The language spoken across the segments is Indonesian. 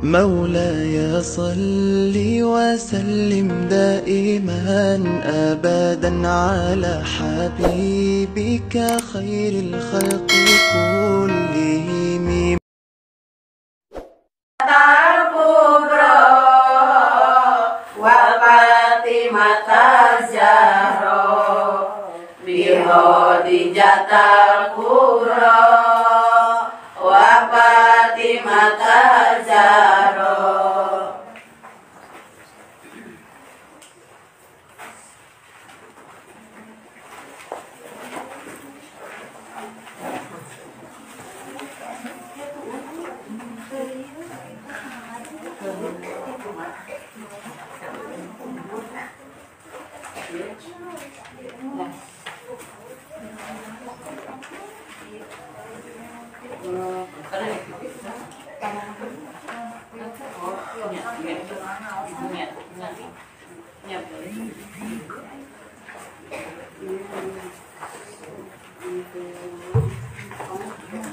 مولاي صل وسلم دائما أبدا على حبيبك خير الخلق كلهم. الكبرى وفاطمة الزهراء بخديجة الكبرى وفاطمة الزهراء.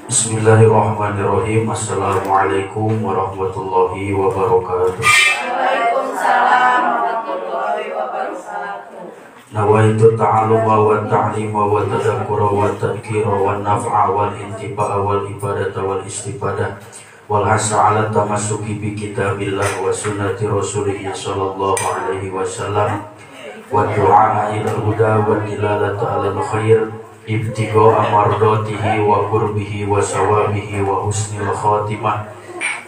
Bismillahirrahmanirrahim. Assalamualaikum warahmatullahi wabarakatuh. Waalaikumsalam warahmatullahi wabarakatuh. Nawaitu ta'alluma wa ta'lima wa tadhakkura wa tadhkira wa naf'a wal intifa'a wal ibadata wal istifadah wal hasa ala tamassuki bi kitabillah wa sunnati rasulih sallallahu alaihi wasallam wa du'a ila huda wa dilalata ala khair ibtigha'a mardatihi wa qurbihi wa sawabihi wa husnil khatimah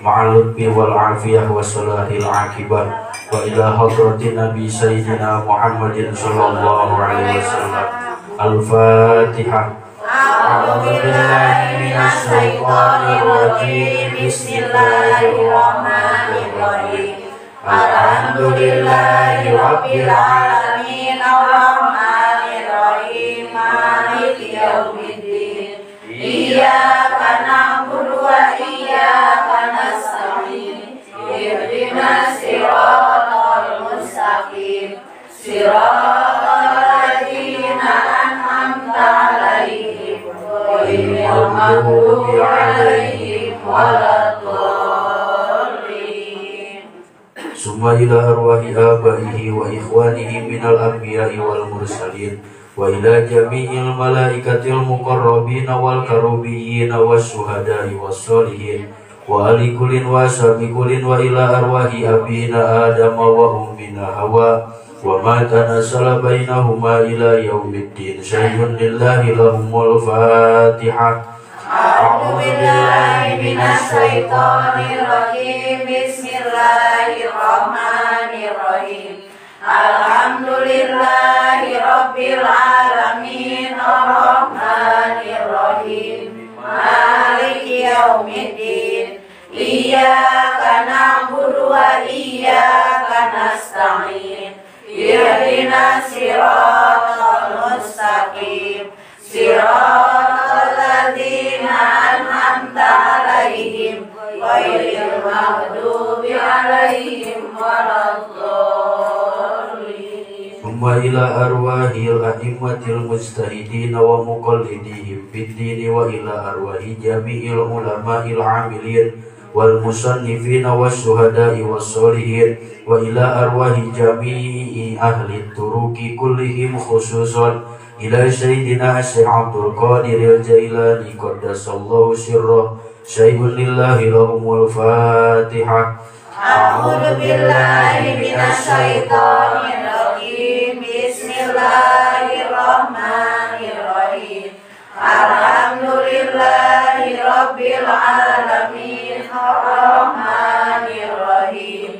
ma'al lutfi wal afiyah wa salahil aqibah wa ila hadratin nabi sayyidina Muhammadin sallallahu alaihi wasallam. Al-Fatihah. A'udzu billahi minasy syaithanir rajim. Bismillahirrahmanirrahim. Alhamdulillahi rabbil alamin arrahmanir rahim maliki yaumiddin. Iyyaka na'budu wa iyyaka nasta'in. Ihdinas siratal mustaqim. Siratal ladzina an'amta 'alaihim ghairil maghdubi 'alaihim waladdallin. Summa ila arwahi abaihi wa ikhwanihi minal anbiya'i wal mursalin wa ila jami'il malaikatil muqarrabin wal karubiyyin wasyuhada'i wassolihin wa ali kullin wa sahbi kullin wa ila arwahi abina Adam wa ummina Hawa wa ma tanasala bainahuma ila yaumiddin. Syai'un lillahi lahumul Fatihah. A'udzu billahi minasy syaithanir rajim. Bismillahirrahmanirrahim. Alhamdulillahi rabbil alamin arrahmanir rahim maliki yaumiddin. Iyyaka na'budu wa iyyaka nasta'in. Ihdinas siratal mustaqim. Siratal ladzina an'amta 'alaihim ghairil maghdubi 'alaihim waladdallin. Summa ila arwahil a'immatil mujtahidin wa muqallidihim fid din wa ila arwahi jami'il ulama'il 'amilin wal musannifin wasyuhada'i wassolihin wa ila arwahi jami'i ahli turuki kullihim khususan ila sayyidina Syekh Abdul Qadir al-Jailani qaddasallahu sirrah. Syai'un lillahi lahumul Fatihah. A'udzu billahi minasy syaithanir rajim. Bismillahirrahmanirrahim. Alhamdulillahi rabbil alamin arrahmanir rahim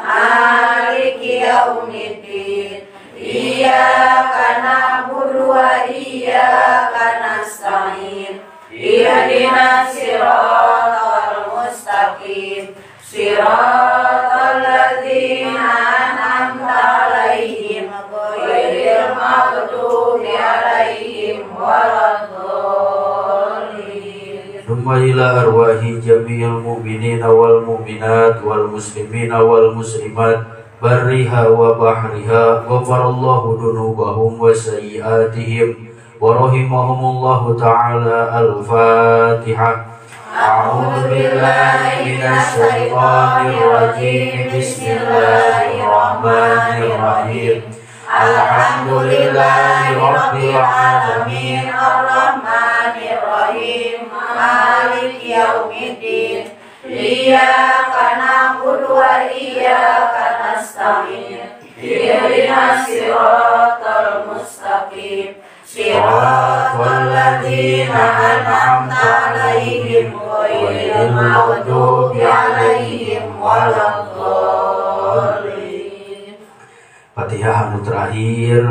maliki yaumiddin. Iyyaka na'budu wa iyyaka nasta'in. Ihdinas siratal mustaqim. Siratal ladzina an'amta 'alaihim ghairil maghdubi 'alaihim waladdallin. Summa ila arwahi jami'il mu'minina wal mu'minat wal muslimina wal muslimat barriha wa bahriha ghafarallahu dunubahum wa sayyiatihim wa rahimahumullahu ta'ala. Al-Fatihah. A'udzu billahi minasyaitonir rajim. Bismillahirrahmanirrahim. Alhamdulillahi rabbil alamin arrahmanir rahim maliki yaumiddin iyyaka na'budu wa iyyaka nasta'in ihdinas siratal mustaqim siratal ladzina an'amta 'alaihim ghairil maghdubi 'alaihim waladdallin. Fatihah anu terakhir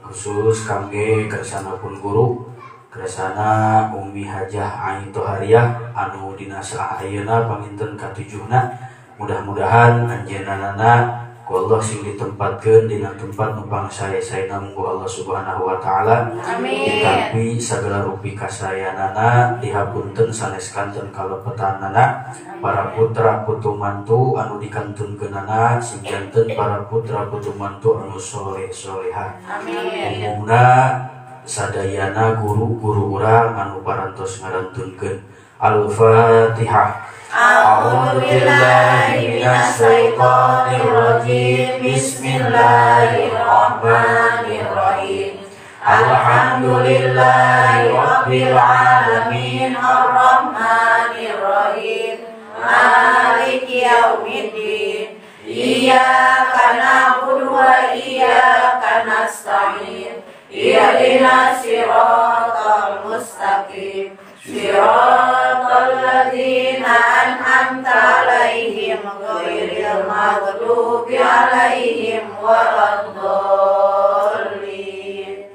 khusus kangge kersana pun guru kersana Umi Hajah Ain Tohariah anu dina saah ayeuna panginten katujuhna. Mudah-mudahan anjeunna ku Allah sing ditempatkeun dina tempat nu pangsae-saena munggu Allah Subhanahu wa taala. Amin. Ditampi sagala rupi kasayanana dihapunten sanes kanten kalepetanana para putra putu mantu anu dikantunkeunana sing janten para putra putu mantu anu soleh soleha. Amin. Umumna sadayana guru-guru urang anu parantos ngarantunkeun. Al-Fatihah. A'udzu billahi minasyaitonir rajim. Bismillahirrahmanirrahim. Alhamdulillahi rabbil alamin arrahmanir rahim maliki yaumiddin iyyaka na'budu wa iyyaka nasta'in ihdinas siratal mustaqim siratal ladzina an'amta 'alaihim ghairil maghdubi 'alaihim waladdallin.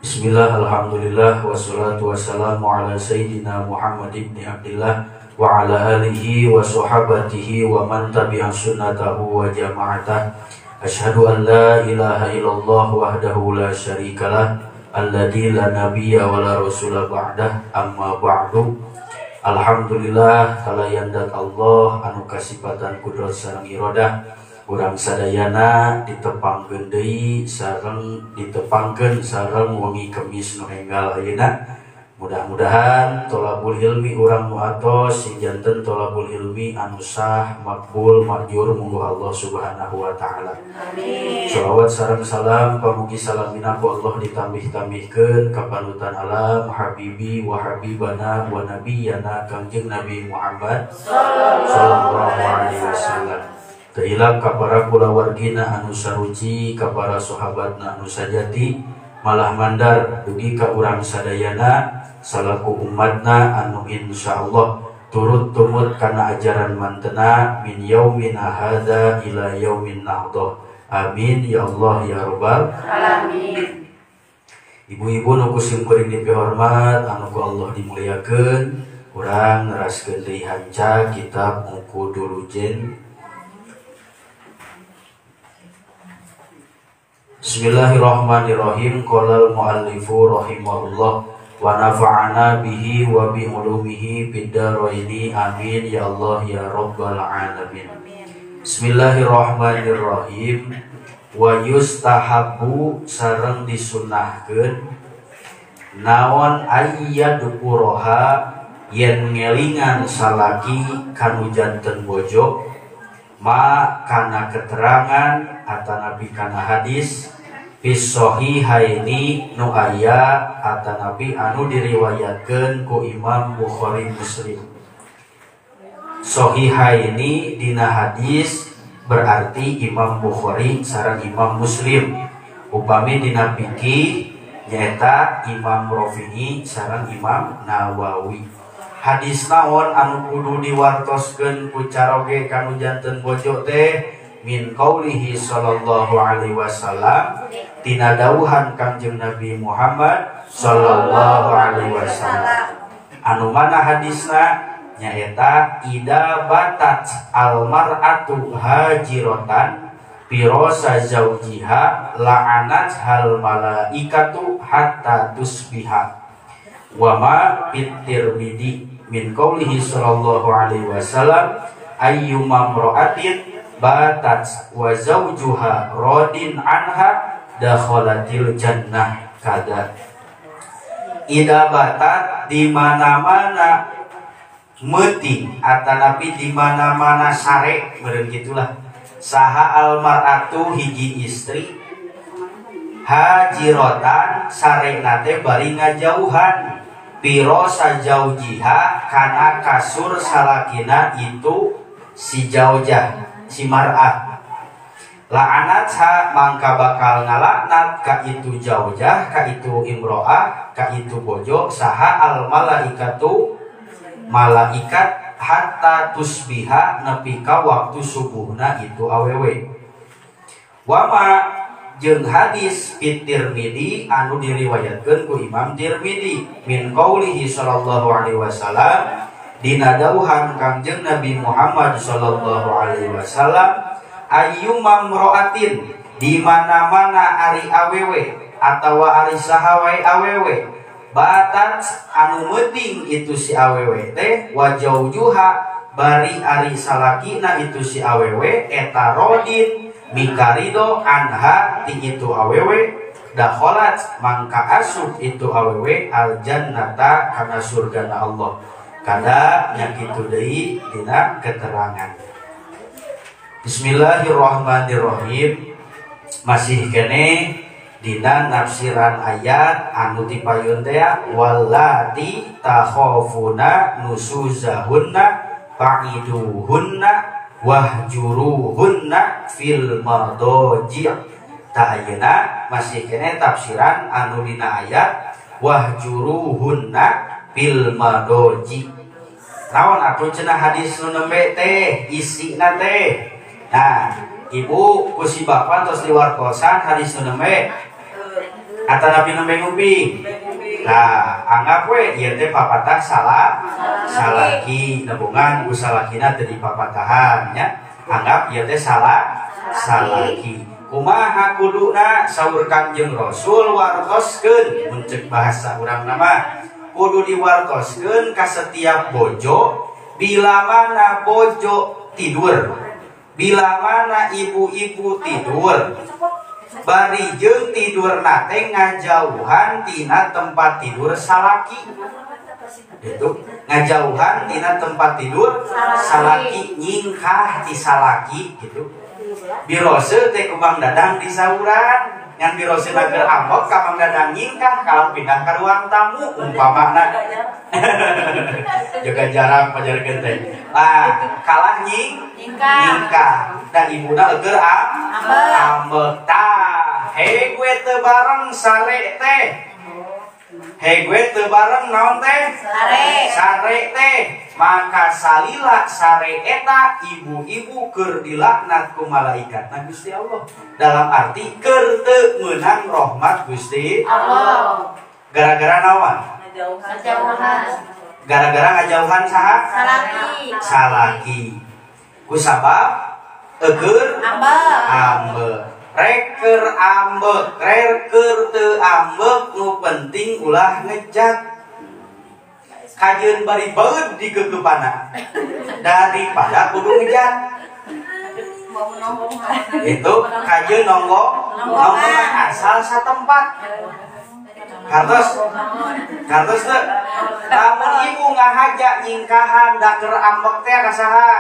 Bismillah, alhamdulillah, wassalatu wassalamu ala sayyidina Muhammad ibn Abdillah wa ala alihi wa sahabatihi wa man tabi'a sunnatahu wa jama'atah. Asyhadu an la ilaha illallah wahdahu la syarikalah alladzi la nabiyya wa la rasula ba'dah, amma ba'du. Alhamdulillah kalayandat Allah anu kasipatan kudrat sareng iradah urang sadayana ditepangkeun deui sareng ditepangkeun sareng wengi Kemis nu enggal ayeuna. Mudah-mudahan tolabul ilmi urang nu atos sing janten tolabul ilmi anu sah makbul majur munggu Allah Subhanahu wa taala. Amin. Shalawat sareng salam pamugi salamina ku Allah ditambih-tambihkeun ka panutan alam habibi wa habibana wa nabiyana Kangjeng Nabi Muhammad sallallahu alaihi wasallam. Teuilap ka para kulawargina anu saruci, ka para sahabatna anu sajati, malah mandar dugi ka urang sadayana salaku umatna anu insyaallah turut tumut kana ajaran mantena min yaumina hadza ila yaumin nahdah. Amin ya Allah ya rabbal Alamin. Ibu-ibu nu kusim kuring dipihormat anu ku Allah dimuliakeun, urang neraskeun deui hanca kitab Muku Dulujen. Bismillahirrahmanirrahim. Qala al-muallifu rahimahullah wa nafa'ana bihi wa bi ulumihi fid dharaini amin ya Allah ya rabbal alamin. Bismillahirrahmanirrahim. Wa yustahabu sareng disunahkeun naon ayyadkuroha yen ngelingan salaki kanu janten bojo ma kana keterangan atanapi kana hadis fis sahihaini nu aya atanapi anu diriwayatkeun ku Imam Bukhari Muslim. Sahihaini dina hadis berarti Imam Bukhari sareng Imam Muslim. Upami dina fikih nyaeta Imam Rafi'i sareng Imam Nawawi. Hadis naon anu kudu diwartoskeun ku caroge kanu janten bojo teh min qaulihi sallallahu alaihi wasallam tina dawuhan Kangjeng Nabi Muhammad sallallahu alaihi wasallam. Anu mana hadisna nyaeta ida batat almar'atu hajiratan pirosa zaujiha la'anat hal malaikatu hatta tusbiha. Wama Tirmidzi min qaulihi sallallahu alaihi wasallam ayyuma imra'atin batat wa zawjuha radin anha dakhalatil jannah kada. ida batat di mana-mana meuting atanapi di mana-mana sare meureun gitulah saha almaratu hiji istri hajirotan sare nate bari ngajauhan piro sajaujiha kana kasur salakina itu si jaujah si mar'ah la'anatha mangka bakal ngalaknat ka itu jaujah ka itu imro'ah ka itu bojo saha al malaikatu malaikat hatta tusbiha nepi ka waktu subuhna itu awewe wama jeung hadis fit Tirmidzi anu diriwayatkeun ku Imam Tirmidzi min qaulihi sallallahu alaihi wasallam dina dawuhan Kangjeng Nabi Muhammad sallallahu alaihi wasallam ayyuma mroatin di mana-mana ari awewe atawa ari sahawai awewe batat anu meuting itu si awewe teh wajaujuha bari ari salakina itu si awewe eta rodin mikarido anha ti itu awewe dakholat mangka asup itu awewe al jannata kana surgana Allah kada nya kitu deui dina keterangan. Bismillahirrahmanirrahim. Masih kene dina nafsiran ayat anu dipayun teh wallati takhafuna nusuzahunna fa'iduhunna wahjuruhunna fil madaji'. Ta ayeuna masih kene tafsiran anu dina ayat wahjuruhunna fil madaji'. Naon atuh cenah hadis nu nembe teh isina teh. Nah, ibu kusi bapak terus diwartosan hadis nu nembe atanapi nembe nguping. Nah, anggap we ieu teh papatah salaki nebungan ku salakina teu dipapatahan nya. Anggap ieu teh salaki. Kumaha kuduna saur Kangjeng Rasul wartoskeun mun ceuk bahasa urang nama kudu diwartoskeun ka setiap bojo bila mana bojo tidur. Bila mana ibu-ibu tidur bari jeung tidur nate ngajauhan tina tempat tidur salaki itu ngajauhan tina tempat tidur salaki nyingkah ti salaki gitu birose teh ku Mang Dadang di sauran ngan birose keur ambok ka Mang Dadang nyingkah kalau pindah ka ruang tamu umpamana jaga jarak pajarkeun teh kalah nyingkah dan ibuna eueur ambek tah he gue teu bareng sare teh he gue teu bareng naon teh sare teh maka salila sare eta ibu-ibu keur dilaknat ku malaikatna Gusti Allah dalam arti keur teu meunang rahmat Gusti Allah gara-gara naon gara-gara ngajauhan saha salaki kusabab eueur ambek rek keur ambek rek keur teu ambek nu penting ulah ngejat kajeun bari baeud di keukeupanna daripada kudu ngejat itu kajeun nongkrong asal satempat kartos teh lamun ibu ngahaja nyingkahan da keur ambek teh ka saha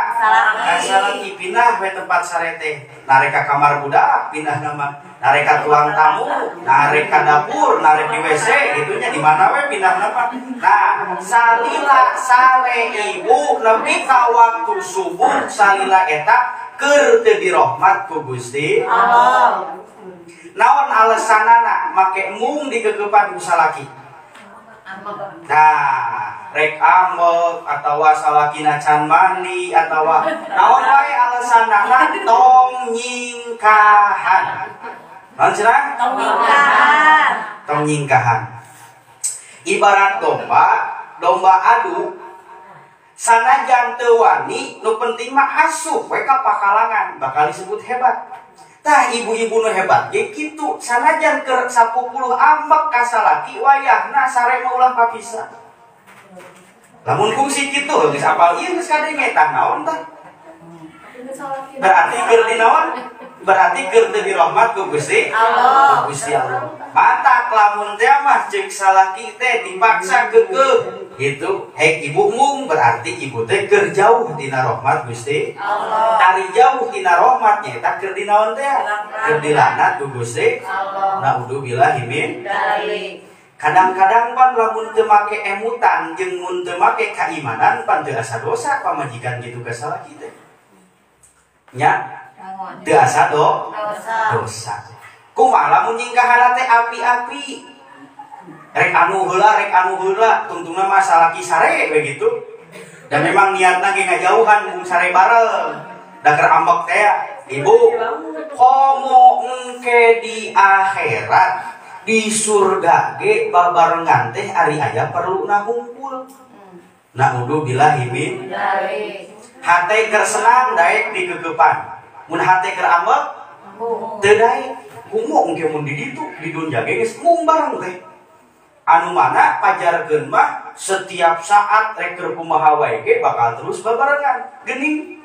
ka salaki pindah we tempat sare teh narek ka kamar budak pindah nama narek ka tuang tamu narek ka dapur narek di WC gitunya di mana we pindah nama nah salila sare ibu nepi ka waktu subuh salila eta keur teu dirahmat ku Gusti Allah. Naon alasanana make mung dikekeupan ku salaki? Nah, rek ambek atawa salakina can mandi atawa naon wae alasanana tong nyingkahan. Naon cenah? Tong nyingkahan. Ibarat domba adu sanajan teu wani nu penting mah asup we ka pakalangan bakal disebut hebat. Tah ibu-ibu nu hebat ge kitu sanajan keur 10 ambek ka salaki wayahna sare mah ulah papisah. Lamun fungsi kitu geus apal ieu geus kadenge tah naon tah? Berarti keur di naon? berarti keur teu dirahmat ku Gusti Allah. Gusti Allah. Matak lamun teh mah ceuk salaki teh dipaksa keukeuh. Itu hek ibu mung berarti ibu teh keur jauh dina rahmat Gusti Allah. Ari jauh dina rahmatnya eta keur dinaon teh? Keur dilaknat ku Gusti Allah. Naudzubillahi min dzalik. Kadang-kadang pan lamun teu make emutan jeung mun teu make kaimanan pan teu asa dosa pamajikan kitu ka salaki teh. Nya teu asa dosa. Kumaha lamun nyingkahan teh api-api. Rek anu heula tungtungna mah salaki sare begitu. Dan memang niatna ge ngajauhan mung sare bareng. Da keur ambek teh ibu komo engke di akhirat di surga ge babarengan teh ari aya perluna hungkul. Naudzubillahi min dzalik. Hate keur senang daek di kegeupan. Mun hate keur ambek teu daek. Kumo engke mun di ditu di dunya ge geus mung bareng teh. Anu mana pajarkeun mah setiap saat rek keur kumaha wae ge bakal terus babarengan. Geuning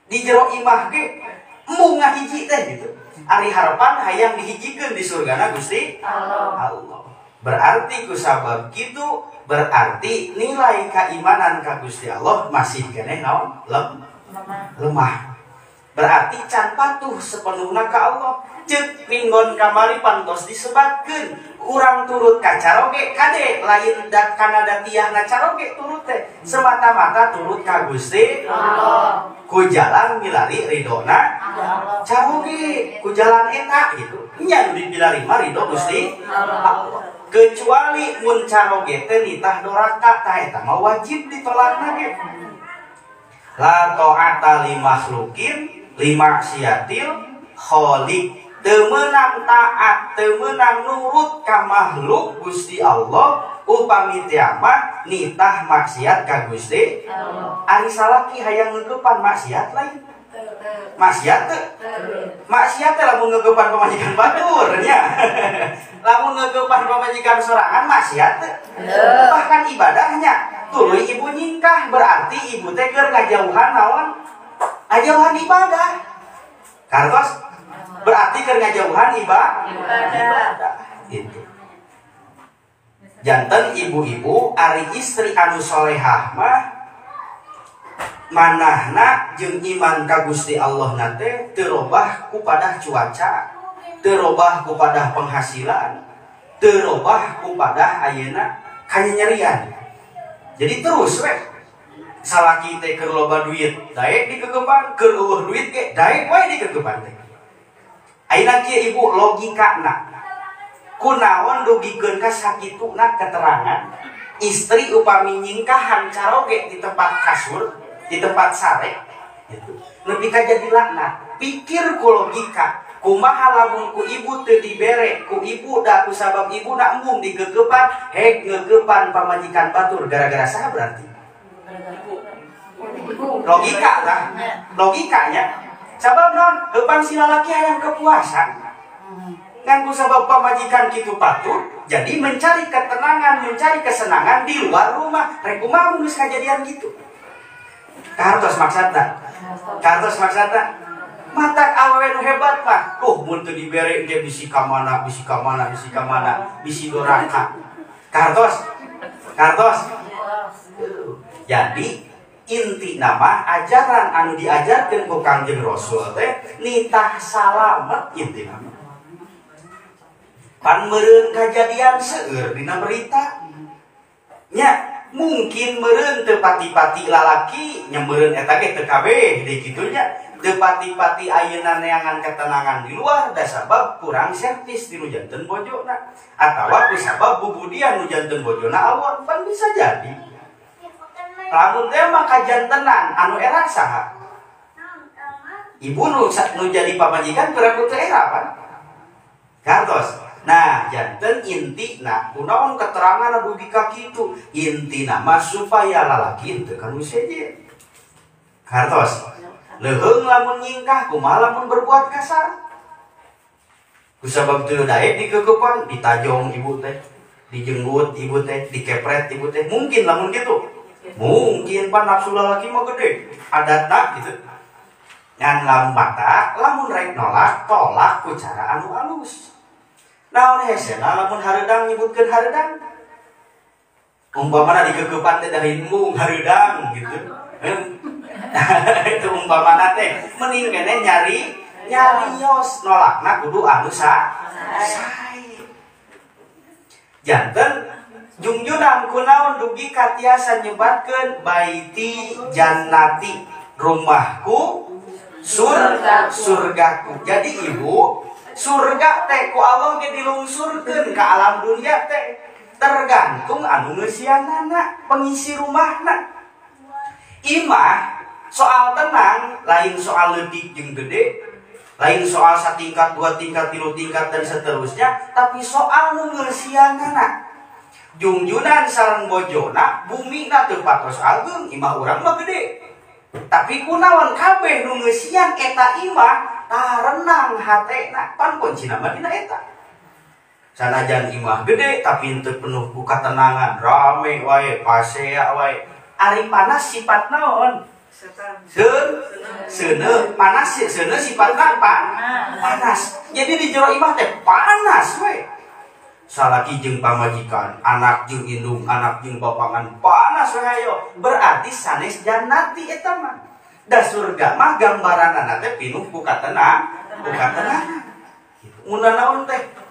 di jero imah ge mung ngahiji teh gitu. Ari harapan hayang dihijikeun di surgana Gusti Allah. Berarti kusabab kitu berarti nilai keimanan ka Gusti Allah masih keneh naon? Lemah. Berarti can patuh sepenuhna ka Allah. Ceuk minggon kamari pantos disebatkeun urang turut ka caroge kade lain dat kana datiahna caroge turut teh semata-mata turut ka Gusti Allah. Ku jalan milari ridona caroge ku jalan eta gitu. Nya nu dipilari mah ridho Gusti Allah. Kecuali mun caroge teh nitah doraka tah eta mah wajib ditolakna ge. La ta'ata li makhluqin li maksiatil khaliq. Teu meunang taat, teu meunang nurut ka makhluk Gusti Allah upami teh mah nitah maksiat ka Gusti Allah. Ari salaki hayang ngeueupan maksiat lain. Maksiat teu? Maksiat teh lamun ngeueupan pamajikan batur nya. Lamun ngeueupan pamajikan sorangan maksiat teu? Bahkan ibadahnya tuluy ibu nyingkah berarti ibu teh keur ngajauhan naon? Ngajauhan ibadah. Kartos berarti keur ngajauhan ibadah. Itu. Janten ibu-ibu ari istri anu solehah mah manahna jeung iman ka Gusti Allah nate teu robah ku padah cuaca, teu robah ku padah penghasilan, teu robah ku padah ayeuna kanyerian. Jadi terus we salaki teh keur loba duit, daek di kegeupan, keur eueuh duit ge daek wae di kegeupan teh. Ayeuna kieu ibu logikana kunaon dugikeun ka sakituna keterangan istri upami nyingkahan caroge di tempat kasur, di tempat sare gitu. Nepi ka jadi laknat. Pikir ku logika, kumaha lamun ku ibu teu dibere, ku ibu da kusabab ibu na embung digeugepan, hek ngeugepan pamajikan batur gara-gara saha berarti? Logika lah, logikanya. Sabab non, depan si lalaki hayang kepuasan. Kan kusabab pamajikan kitu patut, jadi mencari ketenangan, mencari kesenangan di luar rumah. Rek kumaha mun geus kajadian gitu. Kartos maksudna. Kartos maksudna. Matak awewe nu hebat mah. Mun teu dibere ge bisi ka mana, bisi ka mana, bisi ka mana, bisi doraka. Kartos. Kartos. Jadi inti nama ajaran anu diajarkeun ku Kangjeng Rasul teh nitah salamet inti nama. Pan meureun kajadian seueur dina berita. Nya mungkin meureun teu pati-pati lalaki nya meureun eta ge teu kabeh deui kitu nya. Teu pati-pati ayeuna neangan ketenangan di luar da sabab kurang servis di nu janten bojona atawa ku sabab bubudian nu janten bojona awon pan bisa jadi. Lamun teh mah kajantenan anu era saha? Ibu nu jadi pamajikan kira-kira teu era pan. Kartos. Nah, janten intina kunaon keterangan dugi ka kitu. Intina mah supaya lalaki teu kanu seje. Kartos. Leuheung lamun nyingkah kumaha lamun berbuat kasar. Kusabab teu daek dikeukepan, ditajong ibu teh, dijenggut ibu teh, dikepret ibu teh. Mungkin lamun kitu. Mungkin pan nafsu lalaki mah gede, adatna gitu. ngan lamun batak lamun rek nolak tolak ku cara anu alus. Naon hesena lamun hareudang nyebutkeun hareudang umpamana digeugepan teh dari embung hareudang gitu. Itu umpamana teh mending kene nyarios nolakna kudu anu sae. Janten jungjungan kunaon dugi katiasa nyebatkeun baiti jannati rumahku surgaku. Jadi ibu surga teh ku Allah ge dilungsurkeun ka alam dunia teh tergantung anu ngeusianana pengisi rumahna. Imah soal tenang lain soal leutik jeung gede, lain soal satingkat dua tingkat tilu tingkat dan seterusnya, tapi soal nu ngeusianana. Jungjunan sareng bojona bumi na teu patos ageung, imah urang mah gede. Tapi kunaon kabeh nu ngeusian eta imah tarenang hatena pan kuncina mah dina eta. Sanajan imah gede tapi teu penuh ku katenangan, rame wae, pasea wae. Ari panas sifat naon? Seuneu panas seuneu sifatna panas. Jadi di jero imah teh panas we. Salaki jeung pamajikan, anak jeung indung, anak jeung bapangan panas we hayo. Berarti sanes jannati eta mah. Da surga mah gambaranna teh pinuh ku katenangan. Mun naon teh?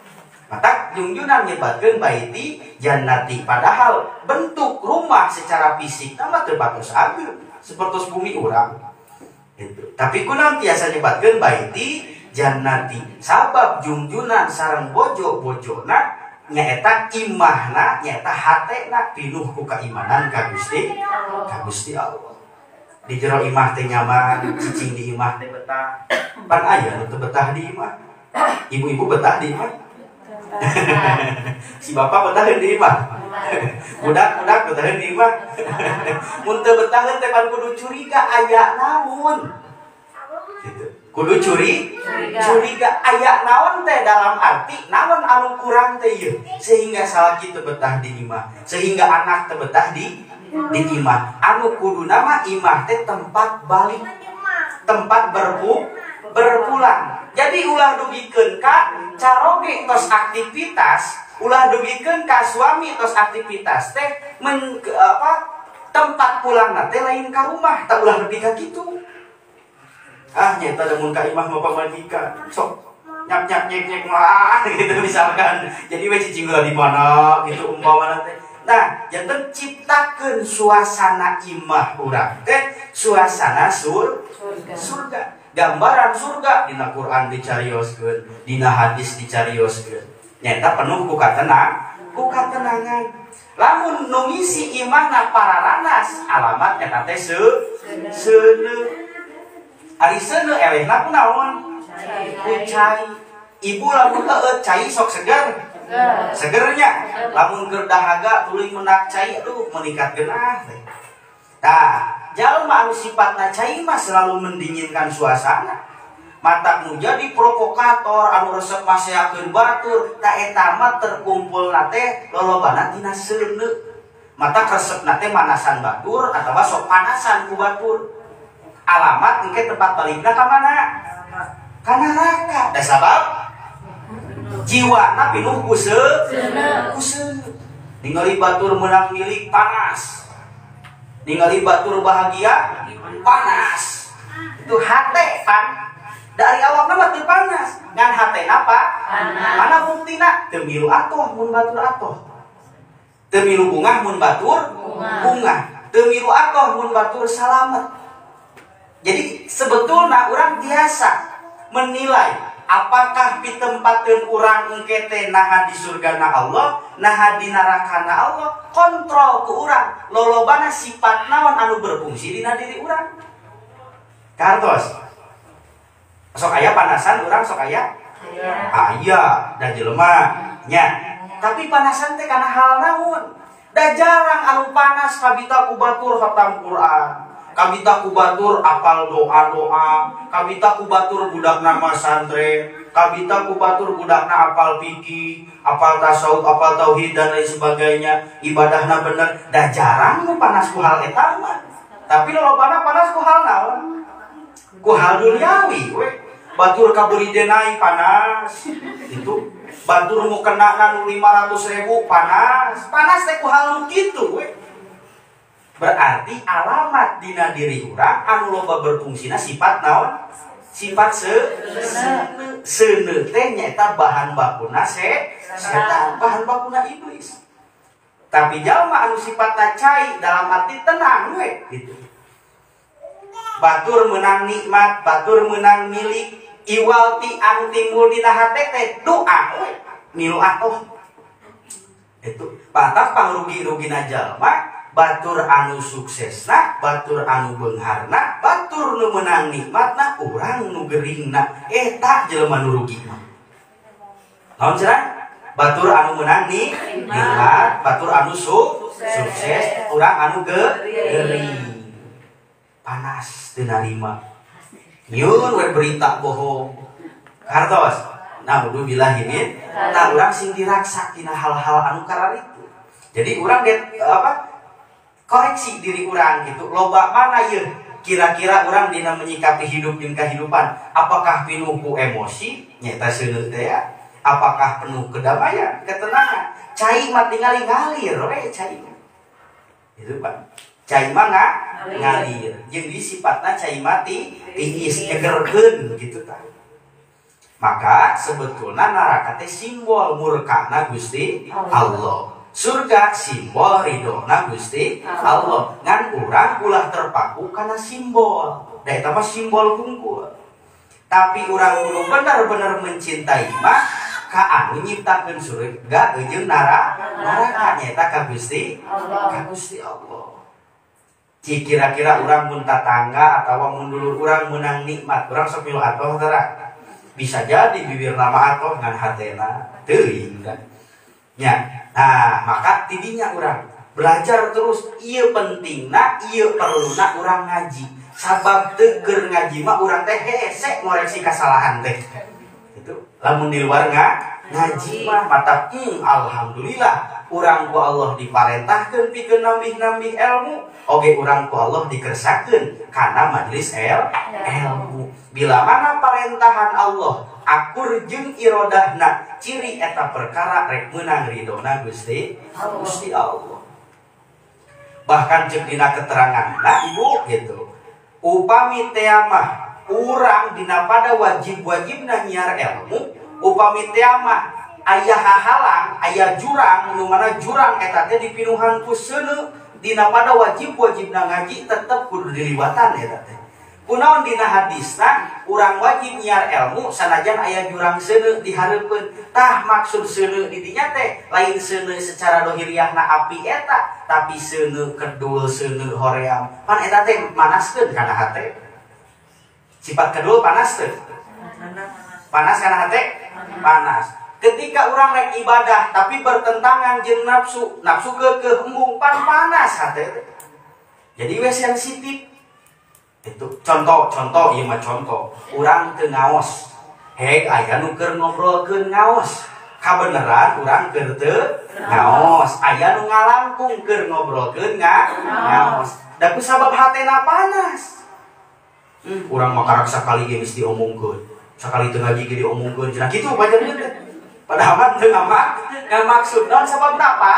Mata junjunan nyebatkeun baiti jannati, padahal bentuk rumah secara fisik nama terbatas ageung seperti bumi urang gitu. Tapi kunaon tiasa nyebatkeun baiti jannati sabab junjunan sareng bojo-bojona nyaeta imahna nyaeta hatena pinuh ku keimanan ka Gusti Allah. Di jero imah teh nyaman, cicing di imah teh betah. Pan aya nu teu betah di imah. Ibu-ibu betah di imah. Si bapak betaheun di imah. Budak-budak betaheun di imah. Mun teu betaheun teh pan kudu curiga aya naon. Gitu. Kudu curiga aya naon teh dalam arti naon anu kurang teh ieu sehingga salah kitu betah di imah, sehingga anak teh betah di imah. Anu kudu nama imah teh tempat balik, tempat berpulang. Jadi ulah dugikeun ka caroge tos aktivitas, ulah dugikeun ka suami tos aktivitas teh tempat pulangna teh lain ka rumah, tak ulah dugi ka kitu. Nyata lamun ka imah mah pamajikan, sok nyek mah gitu misalkan. Jadi we cicing di mana gitu umpamana teh. Nah, janten ciptakeun suasana imah urang teh suasana surga. Gambaran surga dina Quran dicarioskeun, dina hadis dicarioskeun. Nyata penuh ku katenangan. Lamun nu ngisi imahna pararanas, alamat eta teh seuneu. Ari seuneu elehna kunaon? Cai. Ibu lamun heueuh cai sok seger. Segernya. Lamun keur dahaga tuluy menak cai aduh meningkat geunah teh. Tah, jalma anu sifatna cai mah selalu mendinginkan suasana. Mataknu jadi provokator anu resep maseakeun batur, ta eta mah terkumpulna teh lolobana tina seuneu. Mata resepna teh manasan batur atawa sok panasan ku batur. Alamat engke tempat balikna ka mana? Ka neraka. Da sabab jiwana pinuh ku seuneu. Ningali batur meunang milik panas. Ningali batur bahagia panas. Itu hate pan. Dari awakna mah teu panas, ngan hatena apa? Mana buktina? Teu milu atoh mun batur atoh. Teu milu bungah mun batur bunga. Teu milu atoh mun batur salamet. Jadi sebetulnya orang biasa menilai apakah pitempatkeun urang engke teh naha di surgana Allah, naha di narakana Allah, kontrol ku urang. Lolobana sifat naon anu berfungsi dina diri urang. Kartos. Sok aya panasan urang sok aya? Aya, da jelema nya. Tapi panasan teh kana hal naon? Da jarang anu panas kabita ku batur khatam Quran. Kabita ku batur apal doa-doa, kabita ku batur budakna masantren, kabita ku batur budakna apal fikih, apal tasawuf, apal tauhid dan lain sebagainya, ibadahna bener. Da jarang nu panas ku hal eta mah. Tapi lolobana panas ku hal naon? ku hal duniawi we. Batur kaberi denai panas. Itu batur mau kena nu 500.000 panas teh ku hal nu kitu we. Berarti alamat dina diri urang anu loba berfungsina sifat naon? Sifat seuneu teh nyaeta bahan bakuna setan, bahan bakuna iblis. Tapi jalma anu sifatna cai dalam arti tenang we gitu. Batur menang nikmat, batur menang milik, iwalti anu timbul dina hate teh doa we, milu atoh. Itu pantas pangrugi-rugina jalma. Batur anu suksesna, batur anu beungharna, batur nu menang nikmatna, urang nu geuringna, eta jelema nu rugi mah. Naon cenah? Batur anu menang nikmat, batur anu sukses, urang anu geuring. Panas teu narima. Nyieun we berita bohong. Kartos. Nah, udzubillahi min. Nah, urang sing diraksa tina hal-hal anu kararitu. Jadi urang koreksi diri orang gitu, loba mana ya kira-kira orang dina menyikapi hidup dan kehidupan, apakah penuh ku emosi nyata seuneu teh ya, apakah penuh kedamaian ketenangan, cai mah tinggal ngalir we cai itu Pak, cai mah ngalir jeung di sifatna cai mati tiis nyegerkeun gitu tah. Maka sebetulnya neraka teh simbol murkana Gusti Allah. Surga simbol ridona Gusti Allah. Ngan urang ulah terpaku karena simbol. Da eta mah simbol hungkul. Tapi urang kudu bener-bener mencintai mah ka anu nyiptakeun surga jeung neraka nyaeta ka Gusti Allah. Ci kira-kira urang mun tatangga atawa mun dulur urang menang nikmat, urang sok milu atoh tara. Bisa jadi bibir nama atoh ngan hatena teuing kan. Ya. Nah, maka tidinya orang belajar terus, iya pentingna, iya perluna orang ngaji. Sabab teger ngaji mah orang teh hese ngoreksi kesalahan teh. Itu lamun di luar ngaji mah mata alhamdulillah urang ku Allah diparentahkeun pikeun nambih-nambih ilmu, oge urang ku Allah dikersakeun kana majelis ilmu. Bila mana parentahan Allah akur jeung irodahna ciri eta perkara rek meunang ridona Gusti Allah. Bahkan cek dina keteranganna Ibu gitu. Upami teh mah urang dina pada wajib-wajibna nyiar ilmu, upami teh mah aya hahalang, aya jurang, nu mana jurang eta teh dipinuhan ku seuneu dina pada wajib-wajibna ngaji tetep kudu diliwatan eta teh. Kunaon dina hadisna urang wajib nyiar ilmu sanajan aya jurang seuneu dihareupeun. Tah maksud seuneu di dinya teh lain seuneu secara dohiriahna api eta, tapi seuneu kedul seuneu hoream. Pan eta teh manaskeun kana hate. Sifat kedul panas teh. Panas kana hate? Panas. Ketika urang rek ibadah tapi bertentangan jeung nafsu keukeuh embung pan panas hate teh. Jadi we sensitif. Itu contoh ieu mah contoh urang teu ngaos aya nu keur ngobrolkeun ngaos kabeneran urang keur teu ngaos aya nu ngalangkung keur ngobrolkeun ngaos da ku sabab hatena panas urang mah karak sakali ge geus diomongkeun sakali teu ngaji ge diomongkeun cenah kitu pajarna teh padahal mah teu ngamaksud naon sabab apa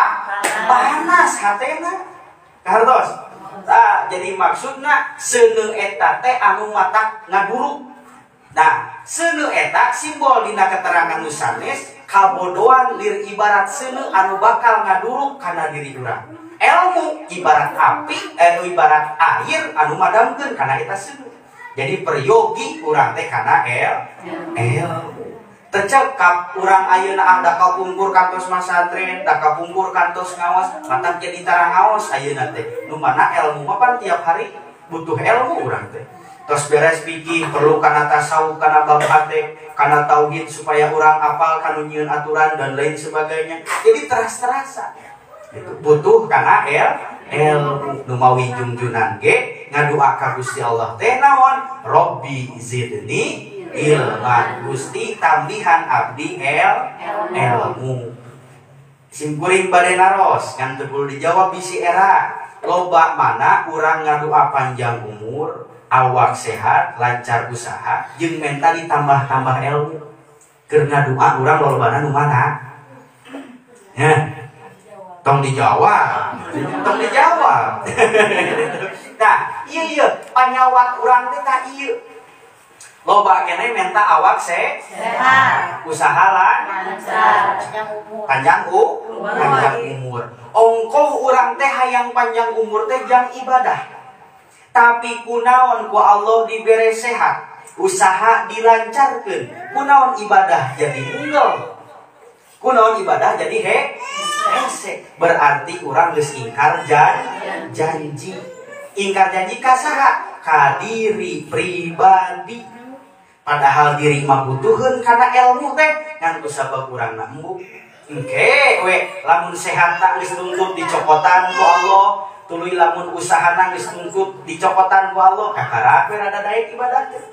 panas hatena kahartos. Nah, jadi maksudna seuneu eta teh anu matak ngaduruk. Nah, seuneu eta simbol dina keterangan nu sanes kabodohan lir ibarat seuneu anu bakal ngaduruk kana diri urang. Ilmu ibarat api, ibarat air anu madamkeun kana eta seuneu. Jadi peryogi urang teh kana ilmu. Tecekap urang ayeuna da kapungkur kantos masantren, da kapungkur kantos ngaos, mantap jadi tara ngaos ayeuna teh. Nu mana ilmu mah pan tiap hari butuh ilmu urang teh. Tos beres pikir perlu kana tasawuf, kana bab hate, kana tauhid supaya urang apal kanu nyieun aturan dan lain sebagainya. Jadi terasa itu butuh kana ilmu. Nu mawi junjunan ge ngadua ka Gusti Allah teh naon? Robbi zidni ilman, Gusti tambihan abdi ilmu. Simkuring bade naros kan teu dijawab bisi era loba mana urang ngadua panjang umur awak sehat, lancar usaha, jeung menta ditambah-tambah ilmu. Karena doa urang lolobana nu mana? Tong dijawab. Nah, iya panyawat urang teh tah ieu. Loba keneh menta awak sehat, usaha lancar, panjang umur. Ongkoh urang teh hayang panjang umur teh jang ibadah. Tapi kunaon ku Allah dibere sehat, usaha dilancarkeun, kunaon ibadah jadi munggel. Kunaon ibadah jadi hese. Berarti urang geus ingkar janji. Ingkar janji ka saha? Ka diri pribadi. Padahal diri mah butuheun kana ilmu teh ngan kusabab urangna embuk. Engke we lamun sehat tak geus tuntut dicokotan ku Allah, tuluy lamun usahana geus tuntut dicokotan ku Allah, kakara we rada daek ibadah teh.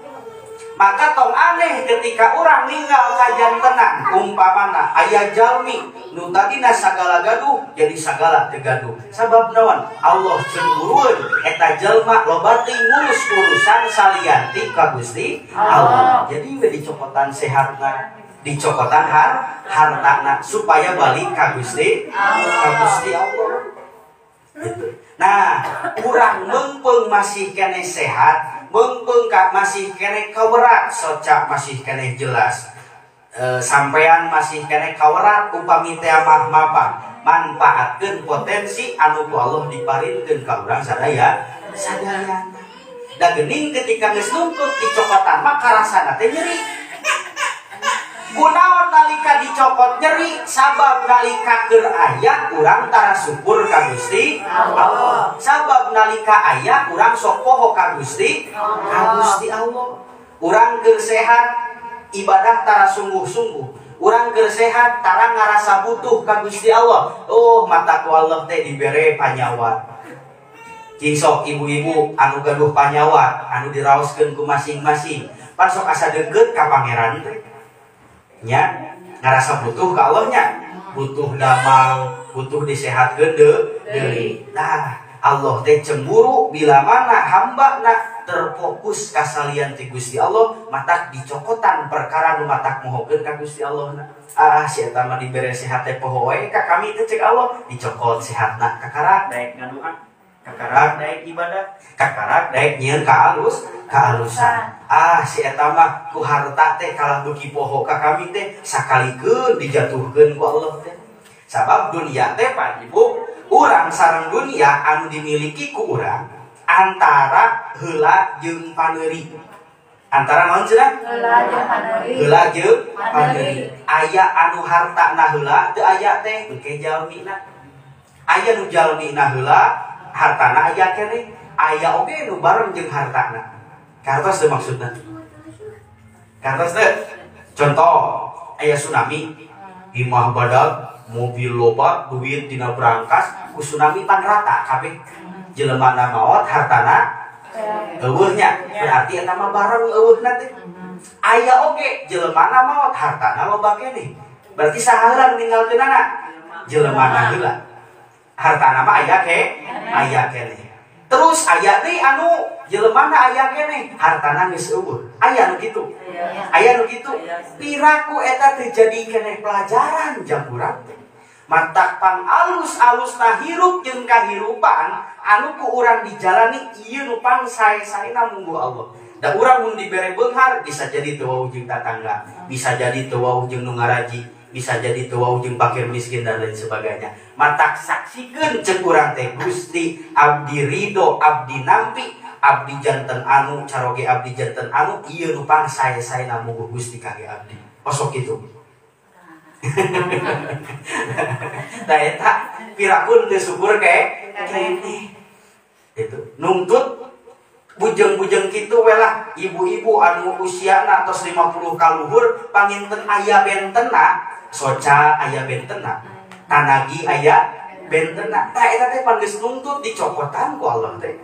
Maka tong aneh ketika urang ninggal kajan tenang, umpamana aya jalmi nu tadina sagala gaduh jadi sagala teu gaduh. Sabab naon? Allah cemburueun eta jelma loba teuing ngurus urusan salianti ka Gusti Allah. Jadi we dicokotan sehatna, dicokotan hartana supaya balik ka Gusti Allah. Gitu. Nah, urang mengpeung masih kene sehat, mengpeung masih kene kawerat, socak masih kene jelas. Sampean masih kene kawerat upami teh mah mapan, manfaatkeun potensi anu ku Allah diparinkeun ka urang sadaya. Da geuning ketika geus nuntut dicokotan mah karasana teh nyeri. Kunaon nalika dicokot nyeri? Sabab nalika keur aya urang tara syukur ka Gusti Allah. Sabab nalika aya urang sok poho ka Gusti Allah. Urang keur sehat ibadah tara sungguh-sungguh. Urang keur sehat tara ngarasa butuh ka Gusti Allah. Oh, mata ku Allah teh dibere panyawat. Cing sok ibu-ibu anu gaduh panyawat, anu diraoskeun ku masing-masing. Pan sok asa deukeut ka pangeran teh. Nya ngarasa butuh ka Allah nya, butuh damang, butuh disehatkeun deui. Nah, Allah teh cemburu bila mana hamba-Na terfokus ka salian ti Gusti Allah, matak dicokotan perkara nu matak mohokeun ka Gusti Allah. Si eta mah dibere sehat teh poho wae ka kami teh cek Allah, dicokot sehatna kakara daek ngaduaan, kakara daek ibadah, kakara daek nyieun kaalusan. Si eta mah ku harta teh kalah beuki poho ka kami teh sakalikeun dijatuhkeun ku Allah teh. Sabab dunia teh Pak Ibu, urang sareng dunia anu dimiliki ku urang antara heula jeung paneuri. Antara naon cenah? Heula jeung paneuri. Aya anu hartana heula teu aya teh engke jalmina. Aya nu jalmina heula hartana aya keneh. Aya oge nu bareng jeung hartana. Kartos teh maksudna. Kartos teh contoh aya tsunami, imah badag, mobil loba, duit dina brankas, ku tsunami pan rata kabeh. Jeleumana maot, hartana eueuh nya. Berarti eta mah bareng eueuhna teh. Aya oge jeleumana maot, hartana loba keneh. Berarti saha heula ninggalkeunana? Jeleumana heula. Hartana mah aya keneh. Terus aya deui anu jeleumana aya keneh, hartana geus eueuh. Aya nu kitu. Aya nu kitu. Piraku eta teh jadi keneh pelajaran jang urang teh. Matak pang alus-alusna hirup jeung kahirupan anu ku urang dijalani ieu nu pang sae-saena munggu Allah. Da urang mun dibere beunghar bisa jadi teu wau jeung tatangga, bisa jadi teu wau jeung nu ngaraji, bisa jadi teu wau jeung fakir miskin dan lain sebagainya. Matak saksikeun ceuk urang teh Gusti abdi ridho, abdi nampi, abdi janten anu caroge abdi janten anu ieu nu pang sae-saena munggu Gusti kage abdi. Osok kitu. Da eta pirakeun teu syukur keneh. Itu nuntut bujeng-bujeng kitu we lah ibu-ibu anu usiana tos 50 ka luhur panginten aya bentena, soca aya bentena, tanagi aya bentena. Tah eta teh pan geus nuntut dicokotan ku Allah teh.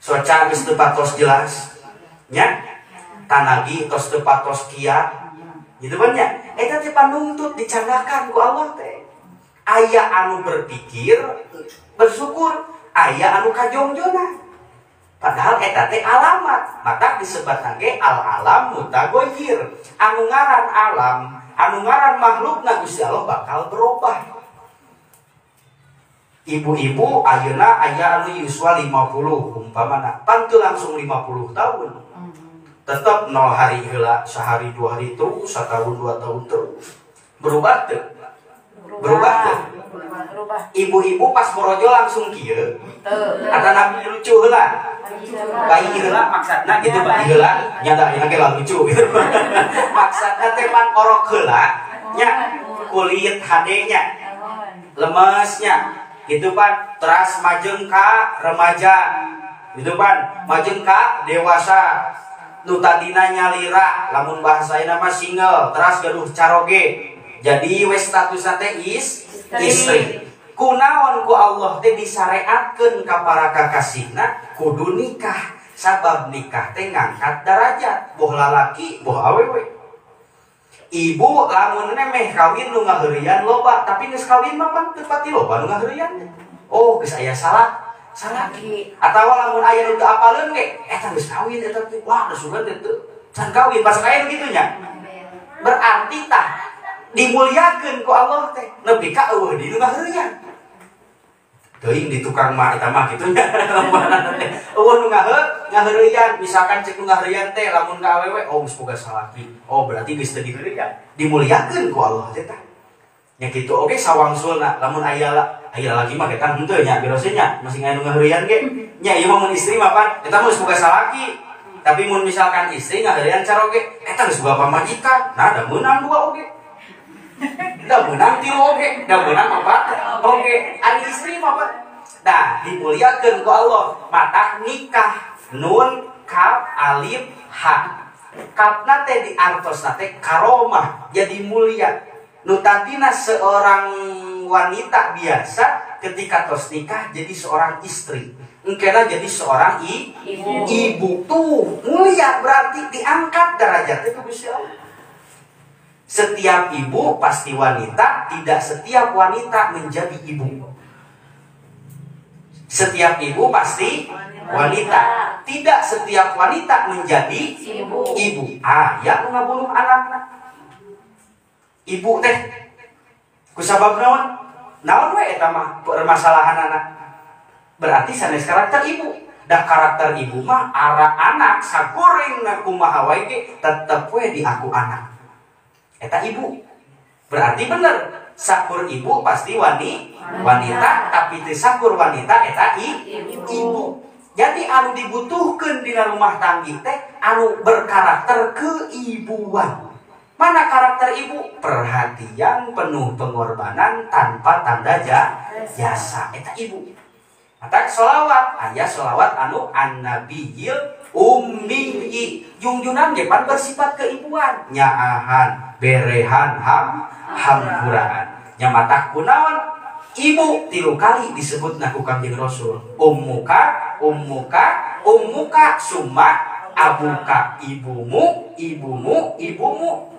Soca geus teu patos jelas nya, tanagi tos teu patos kiat. Gitu kan nya. Eta teh panuntut dicandakan ku Allah teh. Aya anu berpikir bersyukur, aya anu kajongjona. Padahal eta teh alamat, maka disebutna ge al-alam mutagoyir. Anu ngaran alam, anu ngaran makhlukna Gusti Allah bakal berubah. Ibu-ibu ayeuna aya anu yuswa 50 umpamana, pan teu langsung 50 tahun. Tetap 0 hari heula, sehari 2 hari terus, setahun 2 tahun terus. Berubah teu? Berubah teu? Ibu-ibu pas borojo langsung kieu. Ada nabi lucu heula. Bayi heula maksudna gitu bayi heula nya da ieu ge lucu gitu. Maksudna teh pan orok heula nya kulit HD-nya. Lemesnya gitu pan, teras majeng ka remaja. Gitu pan, majeng ka dewasa. Nu tadina nyalira lamun bahasa mah single, teras gaduh caroge. Jadi we statusna teh istri. Kunaon ku Allah teh disareatkeun ka para kakasihna kudu nikah. Sabab nikah teh ngangkat derajat, boh lalaki, boh awewe. Ibu lamun meh kawin nu ngaheureuyan loba, tapi geus kawin mah pan teu pati loba nu ngaheureuyan. Oh, geus aya salah lagi. Atawa lamun aya nu teu apaleun ge, eta geus kawin eta teh. Wah, geus sugan teh can kawin pas aya kitu nya. Berarti tah dimuliakeun ku Allah teh nepi ka eueuh di nu ngaheureuyan. Teuing di tukang mah eta mah kitu nya. Eueuh nu ngaheureuyan, misalkan cek nu ngaheureuyan teh lamun ka awewe, oh geus boga salaki. Oh, berarti geus teu diheureuyan. Dimuliakeun ku Allah teh tah. Nya kitu oge sawangsulna lamun aya lagi mah kan henteu nya birosenya masih aya nu ngaheureuyan ge. Nya ieu mah mun istri mah pan eta mah geus boga salaki. Tapi mun misalkan istri ngaheureuyan caroge, eta geus boga pamajikan. Nah, da meunang dua oge. Da meunang tilu oge, da meunang opat oge. Ari istri mah pan. Nah, dimuliakeun ku Allah. Mata nikah nun kaf alif ha. Kapna teh diartosna teh karomah, jadi mulia. Nu tadina seorang wanita biasa ketika tos nikah jadi seorang istri. Engkena jadi seorang ibu. Tuh mulia, berarti diangkat derajatnya ke Gusti Allah. Setiap ibu pasti wanita, tidak setiap wanita menjadi ibu. Setiap ibu pasti wanita, tidak setiap wanita menjadi ibu. Ya ngabuluh anakna. Ibu teh kusabab naon? Naon we eta mah permasalahan anak. Berarti sanes karakter ibu. Da karakter ibu mah ara anak sagoringna kumaha wae ge tetep we di aku anak. Eta ibu. Berarti bener, sakur ibu pasti wanita, tapi teu sakur wanita eta ibu. Jadi anu dibutuhkeun dina rumah tanggi teh anu berkarakter keibuan. Mana karakter ibu? Perhatian, penuh pengorbanan, tanpa tanda jasa. Eta ibu. Mata sholawat, aya sholawat anu an-nabiyil ummi. Junjunan ge pan bersifat keibuan. Nyaahan, berehan, hampuraan. Nya mata kunaon? Ibu 3 kali disebut ku Kanjeng Rasul. Ummuka, summa abuka, ibumu,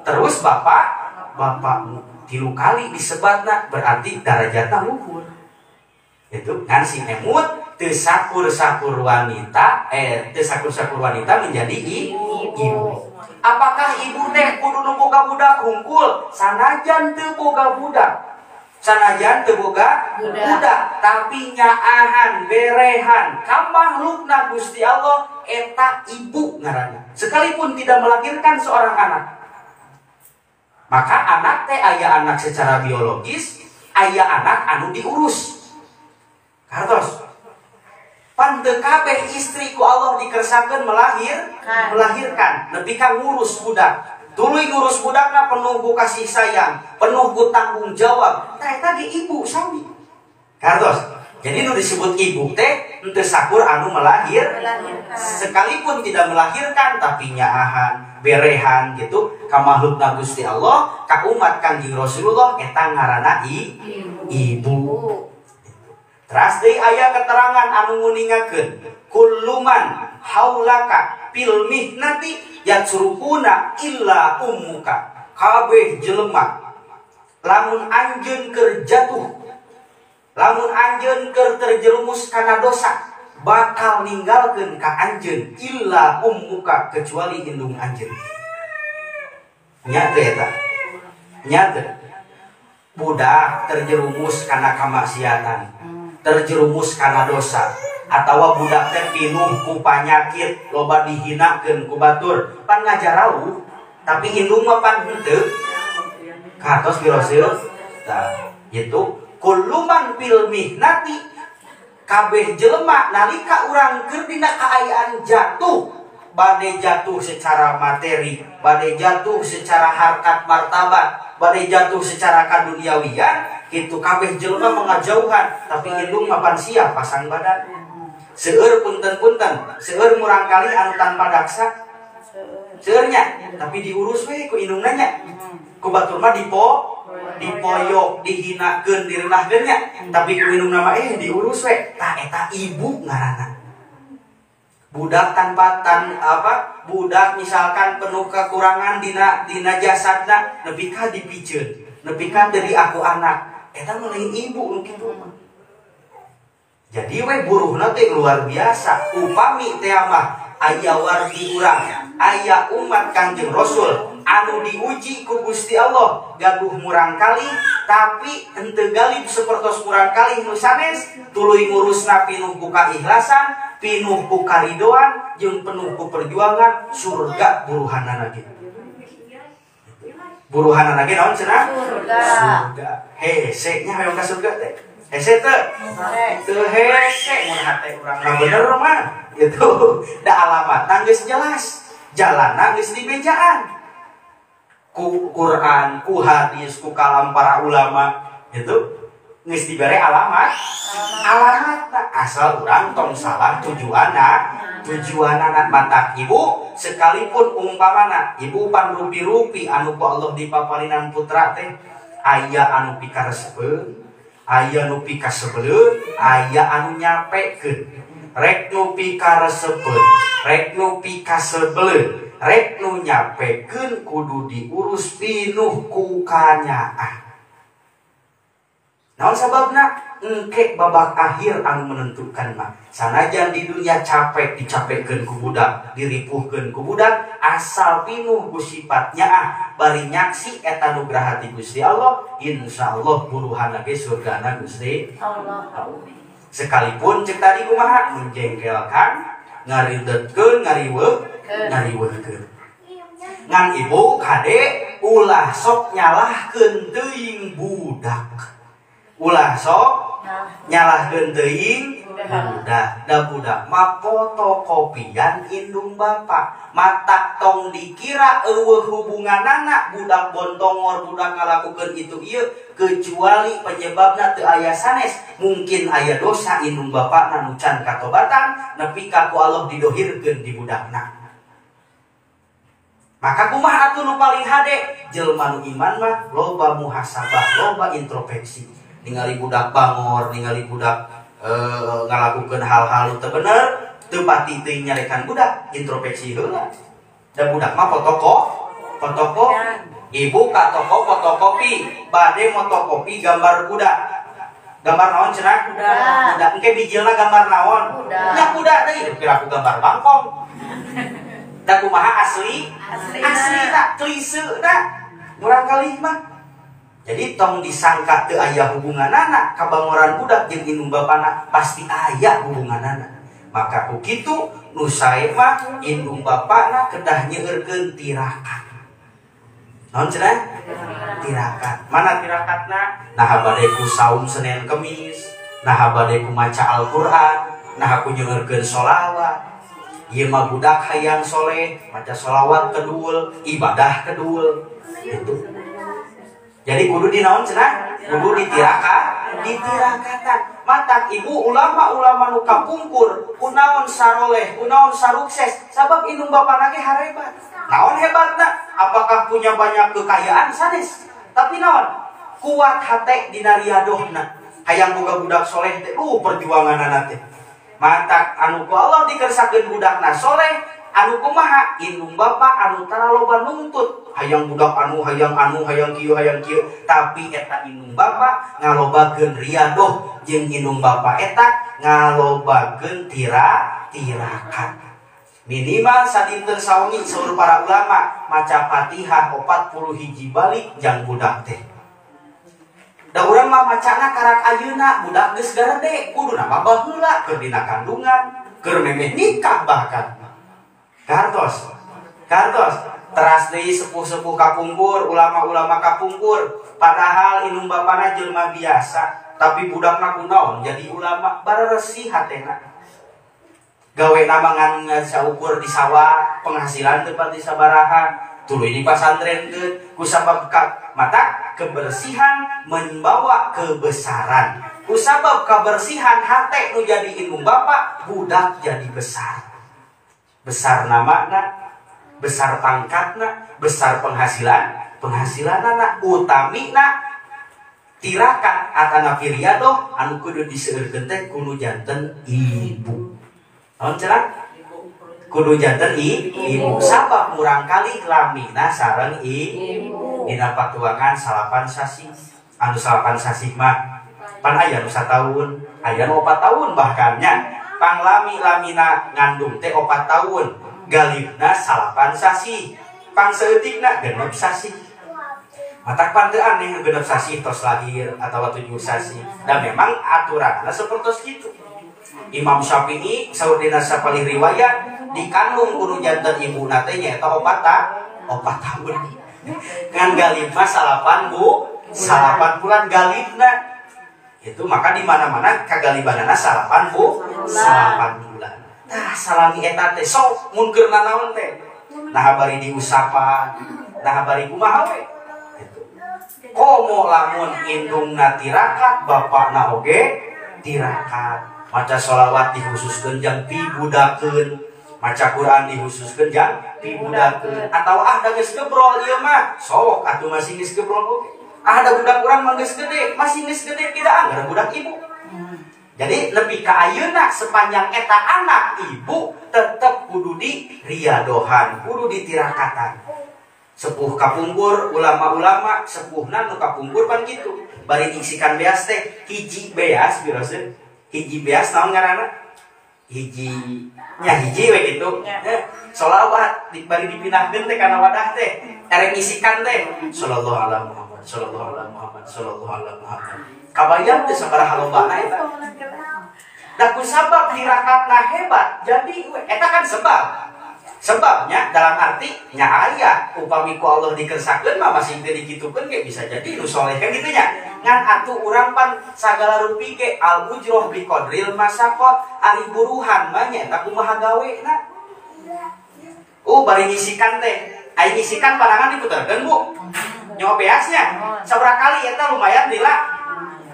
terus bapakmu. 3 kali disebutna, berarti darajatna luhur. Itu kan si emut teu sakur-sakur wanita menjadi ibu. Apakah ibu teh kudu nu boga budak hungkul? Sanajan teu boga budak. Tapi nyaahan, berehan, ka makhlukna Gusti Allah eta ibu ngaranna. Sekalipun tidak melahirkan seorang anak. Maka anak teh aya anak secara biologis, aya anak anu diurus. Kartos. Pan teu kabeh istri ku Allah dikersakeun melahirkan, nepi ka ngurus budak. Tuluy ngurus budakna penuh ku kasih sayang, penuh ku tanggung jawab. Tah eta ge ibu sami. Kartos. Jadi nu disebut ibu teh henteu sakur anu melahirkan. Sekalipun tidak melahirkan tapi nyaahan, berehan gitu ka makhlukna Gusti Allah, ka umat Kanjeng Rasulullah eta ngaranna ibu. Teras deui aya keterangan anu nguningakeun kulluman haulaka fil mihnati yatsurukuna illa ummuka. Kabeh jelema lamun anjeun keur jatuh, lamun anjeun keur terjerumus kana dosa, bakal ninggalkeun ka anjeun illa ummuka kecuali indung anjeun. Nya teh eta. Nya teh. Budak terjerumus kana kamaksiatan, terjerumus kana dosa, atawa budak teh pinuh ku panyakit, loba dihinakeun ku batur, pan ngajarau, tapi indung mah pan henteu. Katos biroseuh. Tah, itu kulluman fil mihnati kabeh jelema nalika urang keur dina kaayaan jatuh, bade jatuh secara materi, bade jatuh secara harkat martabat, bade jatuh secara kaduniawian, kitu kabeh jelema mangajauhan, tapi indung mapan sia pasang badan. Seueur punten-punten, seueur murang kali anu tanpa daksa. Seurnya, tapi diurus we ku indungna nya. Ku batur mah dipoyok, dihinakeun, direndahkeun nya, tapi ku indungna mah diurus we. Tah eta ibu ngaranna. Budak tanpa budak misalkan penuh kekurangan dina jasadna, nepi ka dipiceun, nepi ka jadi aku anak, eta mah lain ibu nu kitu mah. Jadi we buruhna teh luar biasa. Upami teh mah aya wargi urang, aya umat Kangjeng Rasul anu diuji ku Gusti Allah gaduh murang kali, tapi henteu galib sapertos murang kali nu sanes, tuluy ngurusna pinuh ku kaikhlasan, pinuh ku karidoan, jeung penuh ku perjuangan, surga buruhanana ge. Buruhanana ge naon cenah? Surga. Hese nya hoyong ka surga teh. Hese teh? Teu hese mun hate urang na bener mah. Gitu. Da alamatna geus jelas. Jalanna geus di mejaan. Ku Quran, ku hadis, ku kalam para ulama, gitu. Geus dibere alamatna asal urang tong salah tujuanna matak ibu sekalipun umpamana ibu pan rupi-rupi anu ku Allah dipapalinan putra teh aya anu pikarespeun, aya nu pikasebeleun, aya anu nyapekeun. Rek nu pikarespeun, rek nu pikasebeleun, rek nu nyapekeun kudu diurus pinuh ku kanyaan. Naon sababna? Engke babak akhir anu menentukan mah. Sanajan di dunia capek dicapekeun ku budak, diripuhkeun ku budak, asal pinuh ku sifatnya bari nyaksi eta nugraha ti Gusti Allah, insyaallah buruhana ge surgana Gusti Allah. Sekalipun cek tadi kumaha menjengkelkan, ngaridetkeun, ngariweuhkeun. Ngan ibu kade ulah sok nyalahkeun teuing budak. Ulah sok nyalahkeun teuing budak. Da budak mah fotokopian indung bapa. Matak tong dikira eueuh hubunganana budak bontongor, budak ngalakukeun itu ieu, kecuali penyebabna teu aya sanes. Mungkin aya dosa indung bapana nu can katobatan, nepi ka ku Allah didohirkeun di budakna. Maka kumaha atuh nu paling hade? Jelma nu iman mah loba muhasabah, loba introspeksi. Ningali budak bangor, ningali budak ngalakukeun hal-hal nu teu bener, teu pati teuing nyarekan budak, introspeksi heula. Da budak mah fotokopi. Ibu ka toko fotokopi, bade motokopi gambar budak. Gambar naon cenah? Budak. Engke bijilna gambar naon? Nya budak deui, kira aku gambar bangkong. Da kumaha asli tak klise tak murang kali mah. Jadi tong disangka teu aya hubunganana kabangoran budak jeung indung bapana, pasti aya hubunganana. Maka ku kitu nu sae mah indung bapana kedah nyeueurkeun tirakat. Naon cenah? Tirakat. Mana tirakatna? Nah bade ku saum Senin Kemis, nah bade ku maca Al-Qur'an, nah ku nyeueurkeun sholawat. Ieu mah budak hayang soleh, maca sholawat kedul, ibadah kedul. Itu. Jadi kudu dinaon cenah? Kudu ditirakatan. Matak ibu ulama-ulama nu kapungkur, kunaon saroleh, kunaon sarukses, sabab indung bapana ge harebat. Naon hebatna? Apakah punya banyak kekayaan sanes? Tapi naon? Kuat hate dina riadohna. Hayang boga budak soleh teh perjuanganana teh. Matak anu ku Allah dikersakeun budakna soleh, anu kumaha indung bapa anu tara loba nuntut hayang budak hayang kieu tapi eta indung bapa ngalobakeun riadoh jeung indung bapa eta ngalobakeun tirakat minimal sadinten sawengi saur para ulama maca Fatihah 40 hiji balik jang budak teh da urang mah macana karak ayeuna budak geus garede kuduna babah heula keur dina kandungan keur memeh nikah bahkan kartos teras deui sepuh-sepuh kapungkur ulama-ulama kapungkur padahal indung bapana jelema biasa tapi budakna kunaon jadi ulama bararesi hatena gawe nama ngan saukur di sawah penghasilan tempat di sabaraha tuluy di pasantren ke kusabab mata kebersihan membawa kebesaran kusabab kebersihan hate nu jadi indung bapa budak jadi besar namana besar pangkatna besar penghasilanna utamina tirakat atana piriadoh anu kudu diseueurkeun teh kudu janten ibu naon cenah kudu janten ibu sabab murang kali lamina sareng ibu dina patuangan salapan sasi anu salapan sasi mah pan aya nu sataun aya nu 4 tahun bahkannya panglami lamina ngandung teh 4 tahun galibna salapan sasi pang saeutikna 6 sasi matak pan teu aneh 6 sasi tos lahir atawa 7 sasi dan memang aturanna sapertos kitu Imam Syafi'i saur dina sapalih riwayat dikandung kudu janten ibuna teh nyaeta 4 tahun kan galibna salapan bulan galibna itu maka di mana-mana kagalibanana salapan bulan tah salami eta teh sok mun keur nanaon teh nah bari diusapan nah bari kumaha we gitu komo lamun indungna tirakat bapakna oge tirakat maca sholawat dikhususkeun jang pibudakeun maca Quran dikhususkeun jang pibudakeun atawa da geus gebrol ieu mah sok atuh masih geus gebrol oge ada budak urang mah geus gede masih geus gede tidak anggar budak ibu jadi lebih ke ayeuna sepanjang eta anak ibu tetep kudu di riadohan kudu ditirakatan sepuh kapungkur ulama-ulama sepuhna nu kapungkur pan kitu bari ngisikan beas teh hiji beas biasa hiji beas naon ngaranna hiji we gitu sholawat bari dipindahkeun teh kana wadah teh erek ngisikan teh sallallahu alaihi Muhammad sallallahu alaihi Muhammad sallallahu alaihi Muhammad kabayang teh sabaraha lobana eta da kusabab tirakatna hebat jadi eta kan sebabnya dalam arti nya aya upami ku Allah dikersakeun mah masih teu dikitukeun ge bisa jadi nu soleh kan kitu nya ngan atuh urang pan sagala rupi ge al ujroh bi qadril masaqat ari buruhan mah nya eta kumaha gawena bari ngisikan teh ai ngisikan panangan diputerkeun Bu nyawa beasnya sabaraha kali eta lumayan lila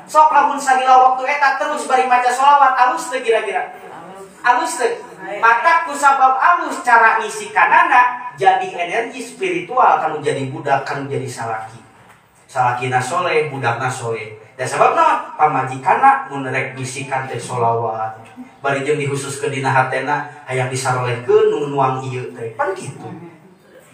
sok lamun sagila waktu eta terus bari maca sholawat alus teh kira-kira alus teh maka kusabab alus cara ngisikanana jadi energi spiritual kanu jadi budak kanu jadi salakina soleh budakna soleh dan sababna pamajikanna mun rek ngisikan teh sholawat bari jeung dikhususkeun dina hatena hayang disarolehkeun nu nuang ieu teh pan kitu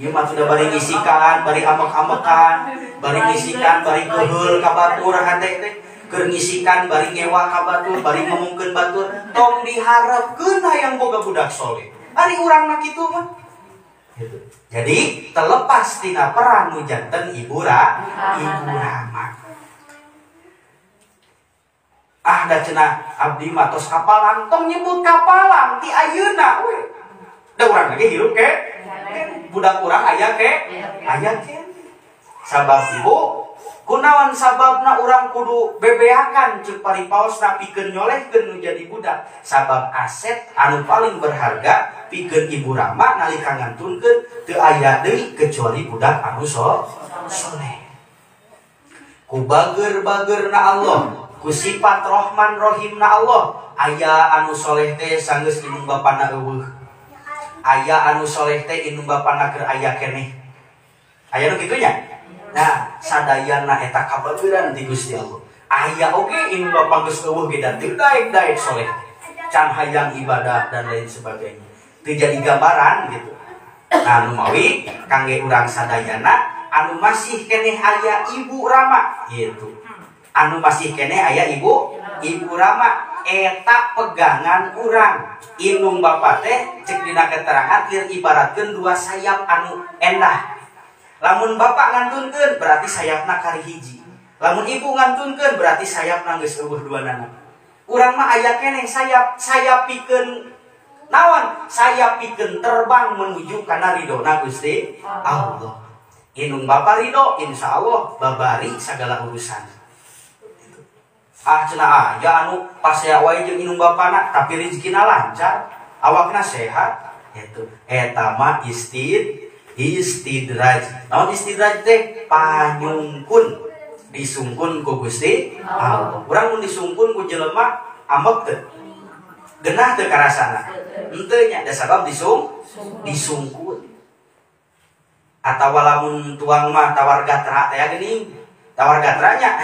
ieu mah sudah bari ngisikan bari amek-amekan bari ngisikan bari geheul ka batur hate teh keur ngisikan bari ngewa ka batur bari ngomongkeun batur tong diharapkeun hayang boga budak soleh ari urang mah kitu mah gitu. Jadi terlepas tina perang nu janten ibu rahmat da cenah abdi mah tos kapalang tong nyebut kapalang ti ayeuna we da urang lagi hirup ke budak urang aya ke sabab ibu kunaon sababna urang kudu bebeakan ceuk paripaosna pikeun nyolehkeun nu jadi budak sabab aset anu paling berharga pikeun ibu rahmat nalika ngantunkeun teu aya deui kecuali budak anu soleh ku bager-bagerna Allah ku sifat Rahman Rahimna Allah aya anu soleh teh sanggeus indung bapana eueuh aya anu soleh teh indung bapana keur aya keneh aya nu kitu nya. Nah, sadayana eta kabageran ti Gusti Allah. Aya oge indung bapa geus eueuh ge da teu daek-daek soleh. Can hayang ibadah dan lain sebagainya. jadi gambaran gitu. Anu mawi kangge urang sadayana anu masih keneh aya ibu Rama gitu. Anu masih keneh aya ibu Rama eta pegangan urang. Inung bapa teh cek dina keterangan lir ibaratkeun dua sayap anu endah. Lamun bapa ngantunkeun berarti sayapna kari hiji. Lamun ibu ngantunkeun berarti sayapna geus eueuh duanana. Urang mah aya keneh sayap pikeun naon saya pikeun terbang menuju kana ridona Gusti Allah. Inung bapa ridho insya Allah babari segala urusan. Cenah aya anu pasea wae jeung inung bapana tapi rezekina lancar, awakna sehat. Eta mah istidraj. Naon istidraj teh? Panyungkun, disungkun ku Gusti Allah. Urang mun disungkun ku jelema ambek teu? Genah teu karasana? Henteu nya, da sabab disungkun. Atawa lamun tuang mah tawar gatra teh geuning. Tawar gatranya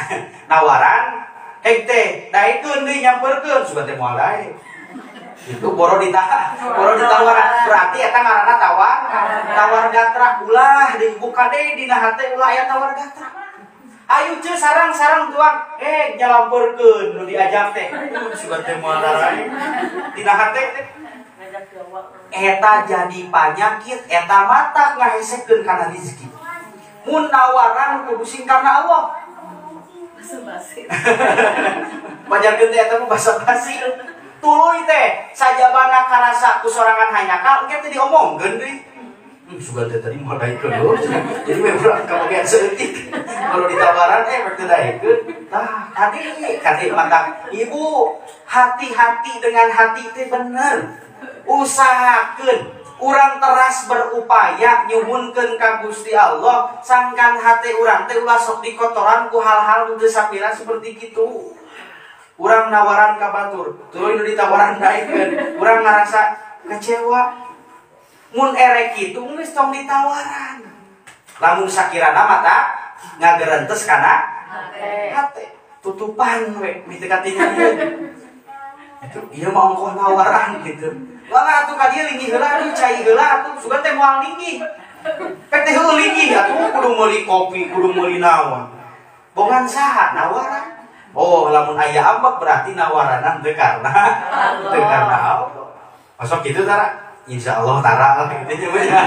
nawaran heg teh daekeun deui nyamperkeun sugan teh moal dae. Itu boro ditawaran. Berarti eta ngaranna tawar gatra. Ulah deui buka deui dina hate ulah aya tawar gatra. Ayo ce sarang-sarang tuang nyalamperkeun nu diajak teh. Sugan teh moal dae. Dina hate teh eta jadi panyakit, eta mata ngahesekeun kana rezeki. Mun nawaran kudu sing karna Allah. Basa-basi. Panjangkeun teh eta mah basa-basi. Tuluy teh sajabana karasa ku sorangan hanyakal engke teh diomongkeun deui. Sugan teh tadi moal daekeun lho. Jadi memang kabagian seutik. Kalau ditawaran berarti daekeun. Tah, kadi mantap. Ibu, hati-hati dengan hati teh bener. Usahakeun urang teras berupaya nyuhunkeun ka Gusti Allah sangkan hate urang teh ulah sok dikotoran ku hal-hal nu teu sapira seperti kitu. Urang nawaran ka batur, tuluy nu ditawaran daekeun, urang ngarasa kecewa. Mun ere kitu geus tong ditawaran. Lamun sakirana mata ngagerentes kana hate. Tutupan we mitekatinya ieu. Itu ieu mah ongkoh nawaran gitu. Wala atuh ka dieu linggih heula atuh cai heula atuh sugan teh moal linggih. Pek teh heueuh linggih atuh kudu meuli kopi, kudu meuli naon. Bogan saha nawaran? Oh, lamun aya ambek berarti nawaranan teu karna Allah. Masuk kitu tara? Insyaallah tara kitu nya.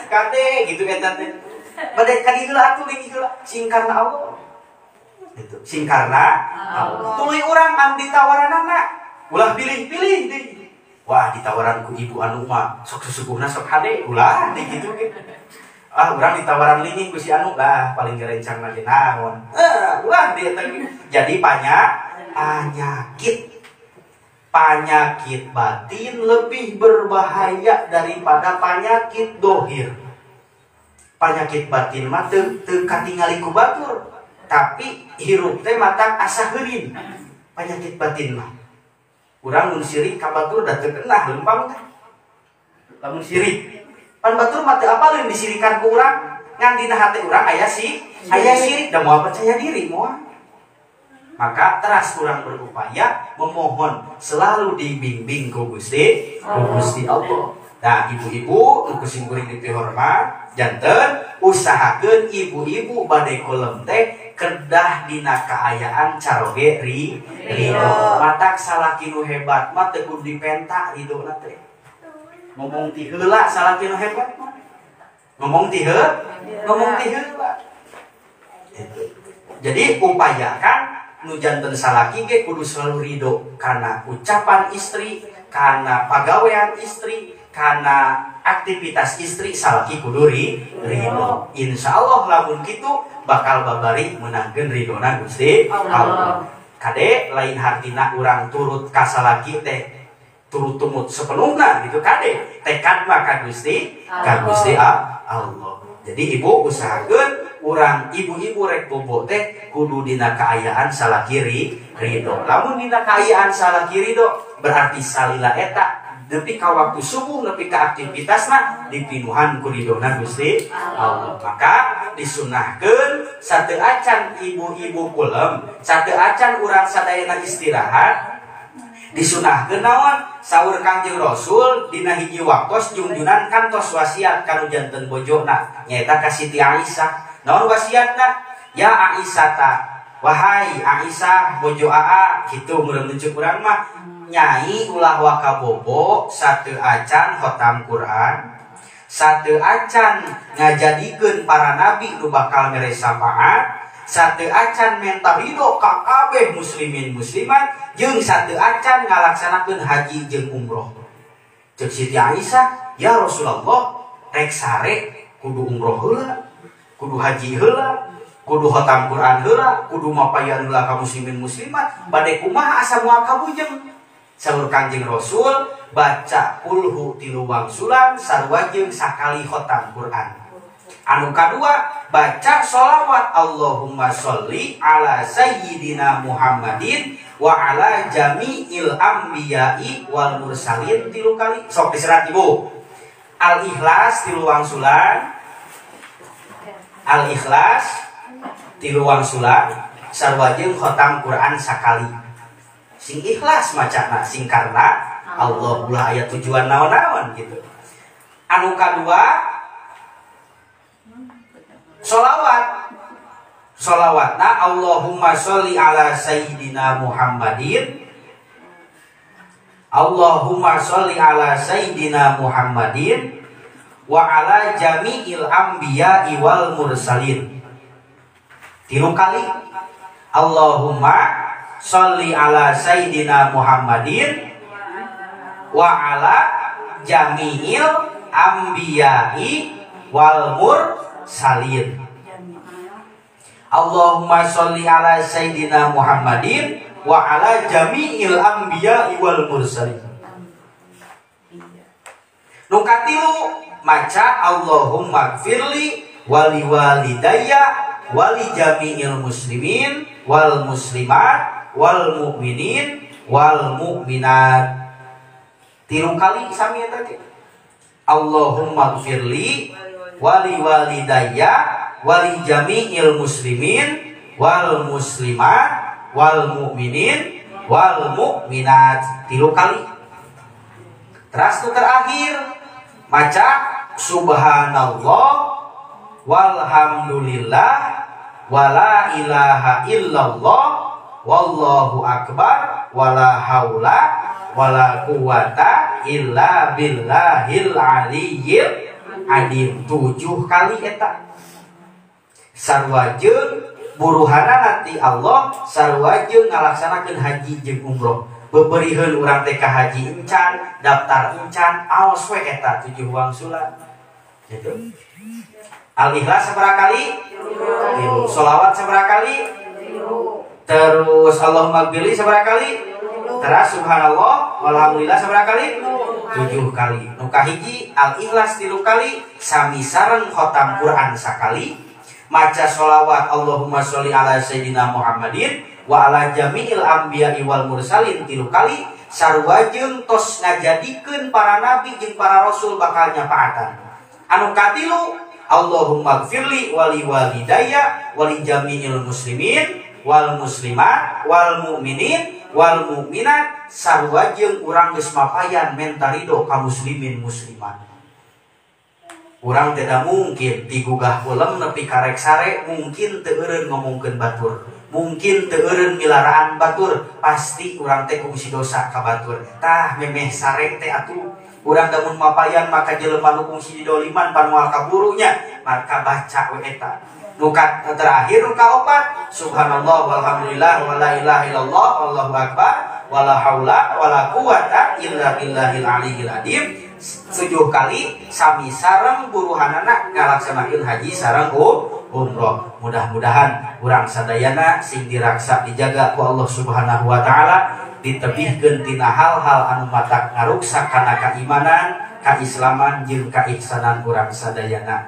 Kade gitu eta teh. Bade ka dieu heula atuh linggih heula sing karna Allah. Itu sing karna Allah. Tuluy urang anu ditawaranana ulah pilih-pilih deui. Wah, ditawaran ku ibu anu mah sok susukuhna sok hade ulah di kitu ge. Urang ditawaran lini ku si anu lah paling gerencang lagi naon. Ulah dia jadi penyakit batin lebih berbahaya daripada penyakit dohir. Penyakit batin mah teu katingali ku batur, tapi hirup teh matang asa heurin. Penyakit batin mah urang mun sirik ka batur da teu kenah lempang teh. Lamun sirik pan batur mah teu apaleun disirikan ku urang ngan dina hate urang aya sirik da moal percaya diri moal. Maka teras urang berupaya memohon selalu dibimbing ku Gusti Allah. Nah, ibu-ibu nu kuring kuring dipihormat janten usahakeun ibu-ibu bade kolem teh kedah dina kaayaan caroge ridho. Matak salaki nu hebat mah teu kudu dipenta ridona teh. Ngomong ti heula salaki nu hebat mah. Ngomong ti heula. Itu. Jadi upayakan nu janten salaki ge kudu selalu ridho kana ucapan istri, kana pagawean istri, kana aktivitas istri salaki kudu ridho. Insyaallah lamun kitu bakal babari menangkeun ridona Gusti Allah. Kade lain hartina urang turut ka salaki teh turut tumut sepenuhna gitu kade tekad mah ka Gusti Allah. Jadi ibu usahakeun urang ibu-ibu rek bobo teh kudu dina kaayaan salaki ridho. Lamun dina kaayaan salaki ridho berarti salila eta nepi ka waktu subuh nepi ka aktivitasna dipinuhan ku ridona Gusti Allah. Maka disunahkeun sateu acan ibu-ibu kulem, sateu acan urang sadayana istirahat Disunahkeun naon saur Kangjeng Rasul dina hiji waktos junjunan kantos wasiat kanu janten bojona nyaeta ka Siti Aisyah. Naon wasiatna? Ya Aisyah, wahai Aisyah bojo Aa, kitu meureun nuncuk urang mah nyai ulah wakabobo sateu acan khotam Quran, sateu acan ngajadikeun para nabi nu bakal mere syafaat, sateu acan menta ridho ka kabeh muslimin muslimat, jeung sateu acan ngalaksanakeun haji jeung umroh. Ceuk Siti Aisyah, ya Rasulullah, rek sare kudu umroh heula, kudu haji heula, kudu khotam Quran heula, kudu mapayan heula ka muslimin muslimat, bade kumaha asa moal kabujeng? Saur Kangjeng Rasul, baca kulhu 3 wangsulan sarua jeung sakali khotam Quran. Anu kadua, baca sholawat Allahumma sholli ala sayyidina Muhammadin wa ala jami'il anbiya'i wal mursalin 3 kali. Sok diserat Ibu. Al-Ikhlas 3 wangsulan. Al-Ikhlas 3 wangsulan sarua jeung khotam Quran sakali. Sing ikhlas macana sing karna Allah ulah aya tujuan naon-naon gitu. Anu kadua sholawatna Allahumma sholli ala sayyidina Muhammadin, Allahumma sholli ala sayyidina Muhammadin wa ala jami'il anbiya'i wal mursalin 3 kali. Allahumma sholli ala sayyidina Muhammadin wa ala jami'il anbiya'i wal mursalin. Allahumma sholli ala sayyidina Muhammadin wa ala jami'il anbiya'i wal mursalin. Nu katilu maca Allahumma gfirli wali walidayya wali jami'il muslimin wal muslimat wal mu'minin wal mu'minat 3 kali sami eta teh. Allahumma gfirli wali walidayya wali jami'il muslimin wal muslimat wal mu'minin wal mu'minat 3 kali. Terus nu terakhir maca subhanallah walhamdulillah wala ilaha illallah wallahu akbar wala haula wala quwata illa billahil aliyyil adim 7 kali eta. Sarua jeung buruhana nanti Allah, sarua jeung ngalaksanakeun haji jeung umroh. Bebeurieun urang teh ka haji encan, daftar encan, aos we eta 7 wangsulan. Gitu. Al-Ikhlas sabaraha kali? 3. Sholawat sabaraha kali? 3. Terus Allahumma gfirli sabaraha kali? Terus subhanallah walhamdulillah sabaraha kali? 7 kali. Nu kahiji Al-Ikhlas 3 kali, sami sareng khotam Quran sakali, maca sholawat Allahumma sholli ala sayyidina Muhammadin wa ala jami'il anbiya'i wal mursalin 3 kali, sarua jeung tos ngajadikeun para nabi jeung para rasul bakal nyafaatan. Anu katilu Allahumma gfirli wali walidayya wali jami'il muslimin wal muslimat wal mu'minin wal mu'minat, sarua jeung urang geus mapayan menta ridho ka muslimin muslimat. Urang tidak mungkin digugah ulam nepi karek sare, mungkin teu eureun ngomongkeun batur, mungkin teu eureun milaraan batur, pasti urang teh kungsi dosa ka batur. Tah memeh sare teh atuh urang damun mapayan maka jelema nu kungsi didoliman pan moal kaburunya, maka baca we eta. Nu terakhir nu kaopat subhanallah walhamdulillah wala ilaha illallah wallahu akbar wala haula wala quwata illa billahil aliyyil adim 7 kali, sami sareng buruhanana ngalaksanakeun haji sareng umroh. Mudah-mudahan urang sadayana sing diraksa dijaga ku Allah Subhanahu wa taala, ditebihkeun tina hal-hal anu matak ngaruksak kana keimanan, kaislaman jeung kaihsanan urang sadayana.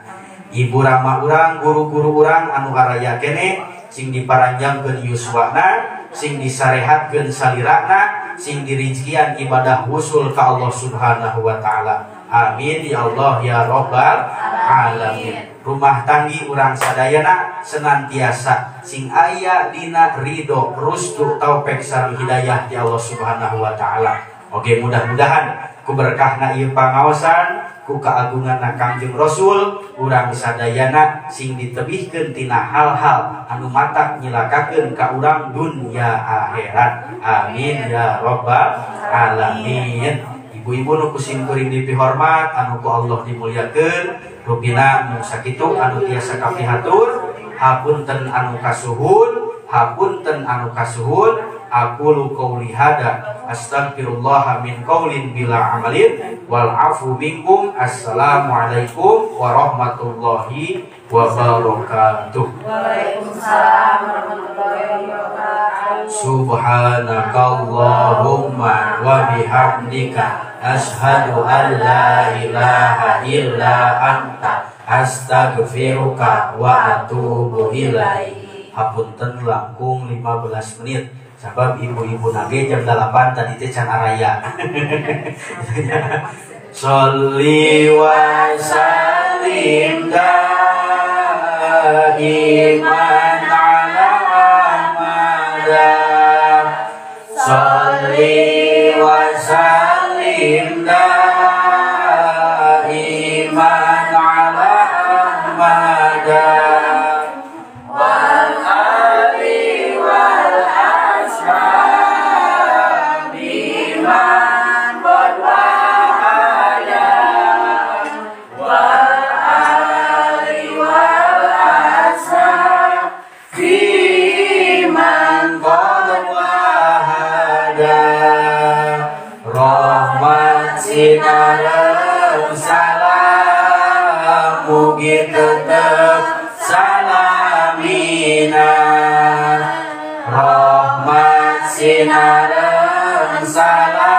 Ibu rama urang, guru-guru urang anu haraya kene sing diparanjangkeun yuswana, sing disarehatkeun salirana, sing dirizkian ibadah wusul ka Allah Subhanahu wa taala. Amin ya Allah ya rabbal alamin. rumah tanggi urang sadayana senantiasa sing aya dina ridho rusdu taufik sareng hidayah ti Allah Subhanahu wa taala. Oke, mudah-mudahan ku berkahna ieu pangaosan ku kaagunganna Kangjeng Rasul urang sadayana sing ditebihkeun tina hal-hal anu matak nyilakakeun ka urang dunya akhirat. Amin ya rabbal alamin. Ibu-ibu nu kusim kuring dipihormat anu ku Allah dimuliakeun, rupina mun sakitu anu tiasa kapihatur, hapunten anu kasuhun, hapunten anu kasuhun. Aqulu qouli hada astaghfirullah min qaulin bila amalin wal afu minkum. Assalamualaikum warahmatullahi wabarakatuh. Waalaikumsalam warahmatullahi wabarakatuh. Subhanakallahumma wa bihamdika asyhadu an la ilaha illa anta astaghfiruka wa atubu ilaik. Hapunten langkung 15 menit. Sebab ibu-ibu nage jam 8 tadi teh can araya. Sholli wa sallim daiman ala Ahmad. Sholli wa sallim daiman ala Ahmad. Sinareng salam mugi tetep salamina. Rahmat sinareng salam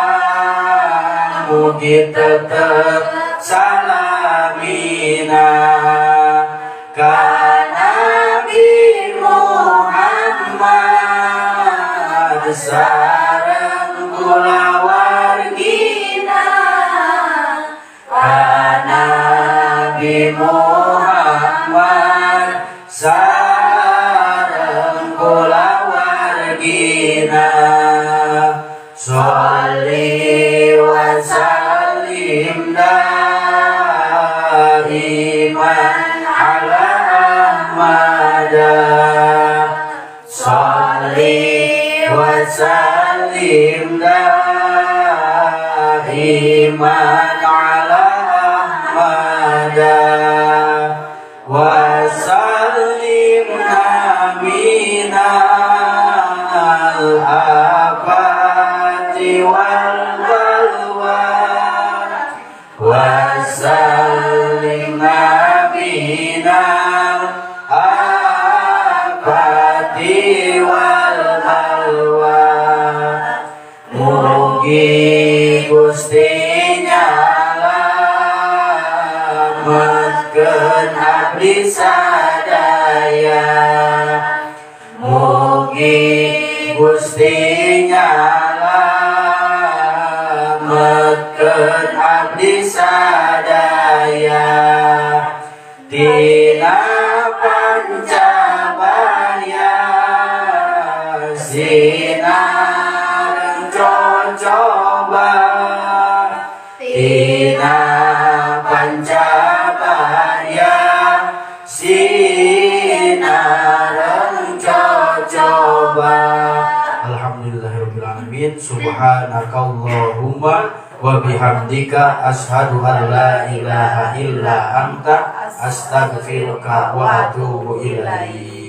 mugi tetep salamina. Ka Nabi Muhammad sareng kulawargina. Nabi Muhammad sareng kulawargina. Sholli wa sallim daiman ala Ahmad. Sholli wa sallim daiman ala Ahmad. Wa sallimna minal afati wal balwa. Wa sallimna minal afati wal balwa. Mugi Gusti nyalametkeun abdi sadaya. Mugi Gusti nyalametkeun abdi sadaya. Tina pancabaya sinareng cocoba. Tina pancabaya sinareng cocoba. Alhamdulillahirrahmanirrahim. Subhanakallahumma wa bihamdika asyhadu an la ilaha illa anta astaghfiruka wa atubu ilaik.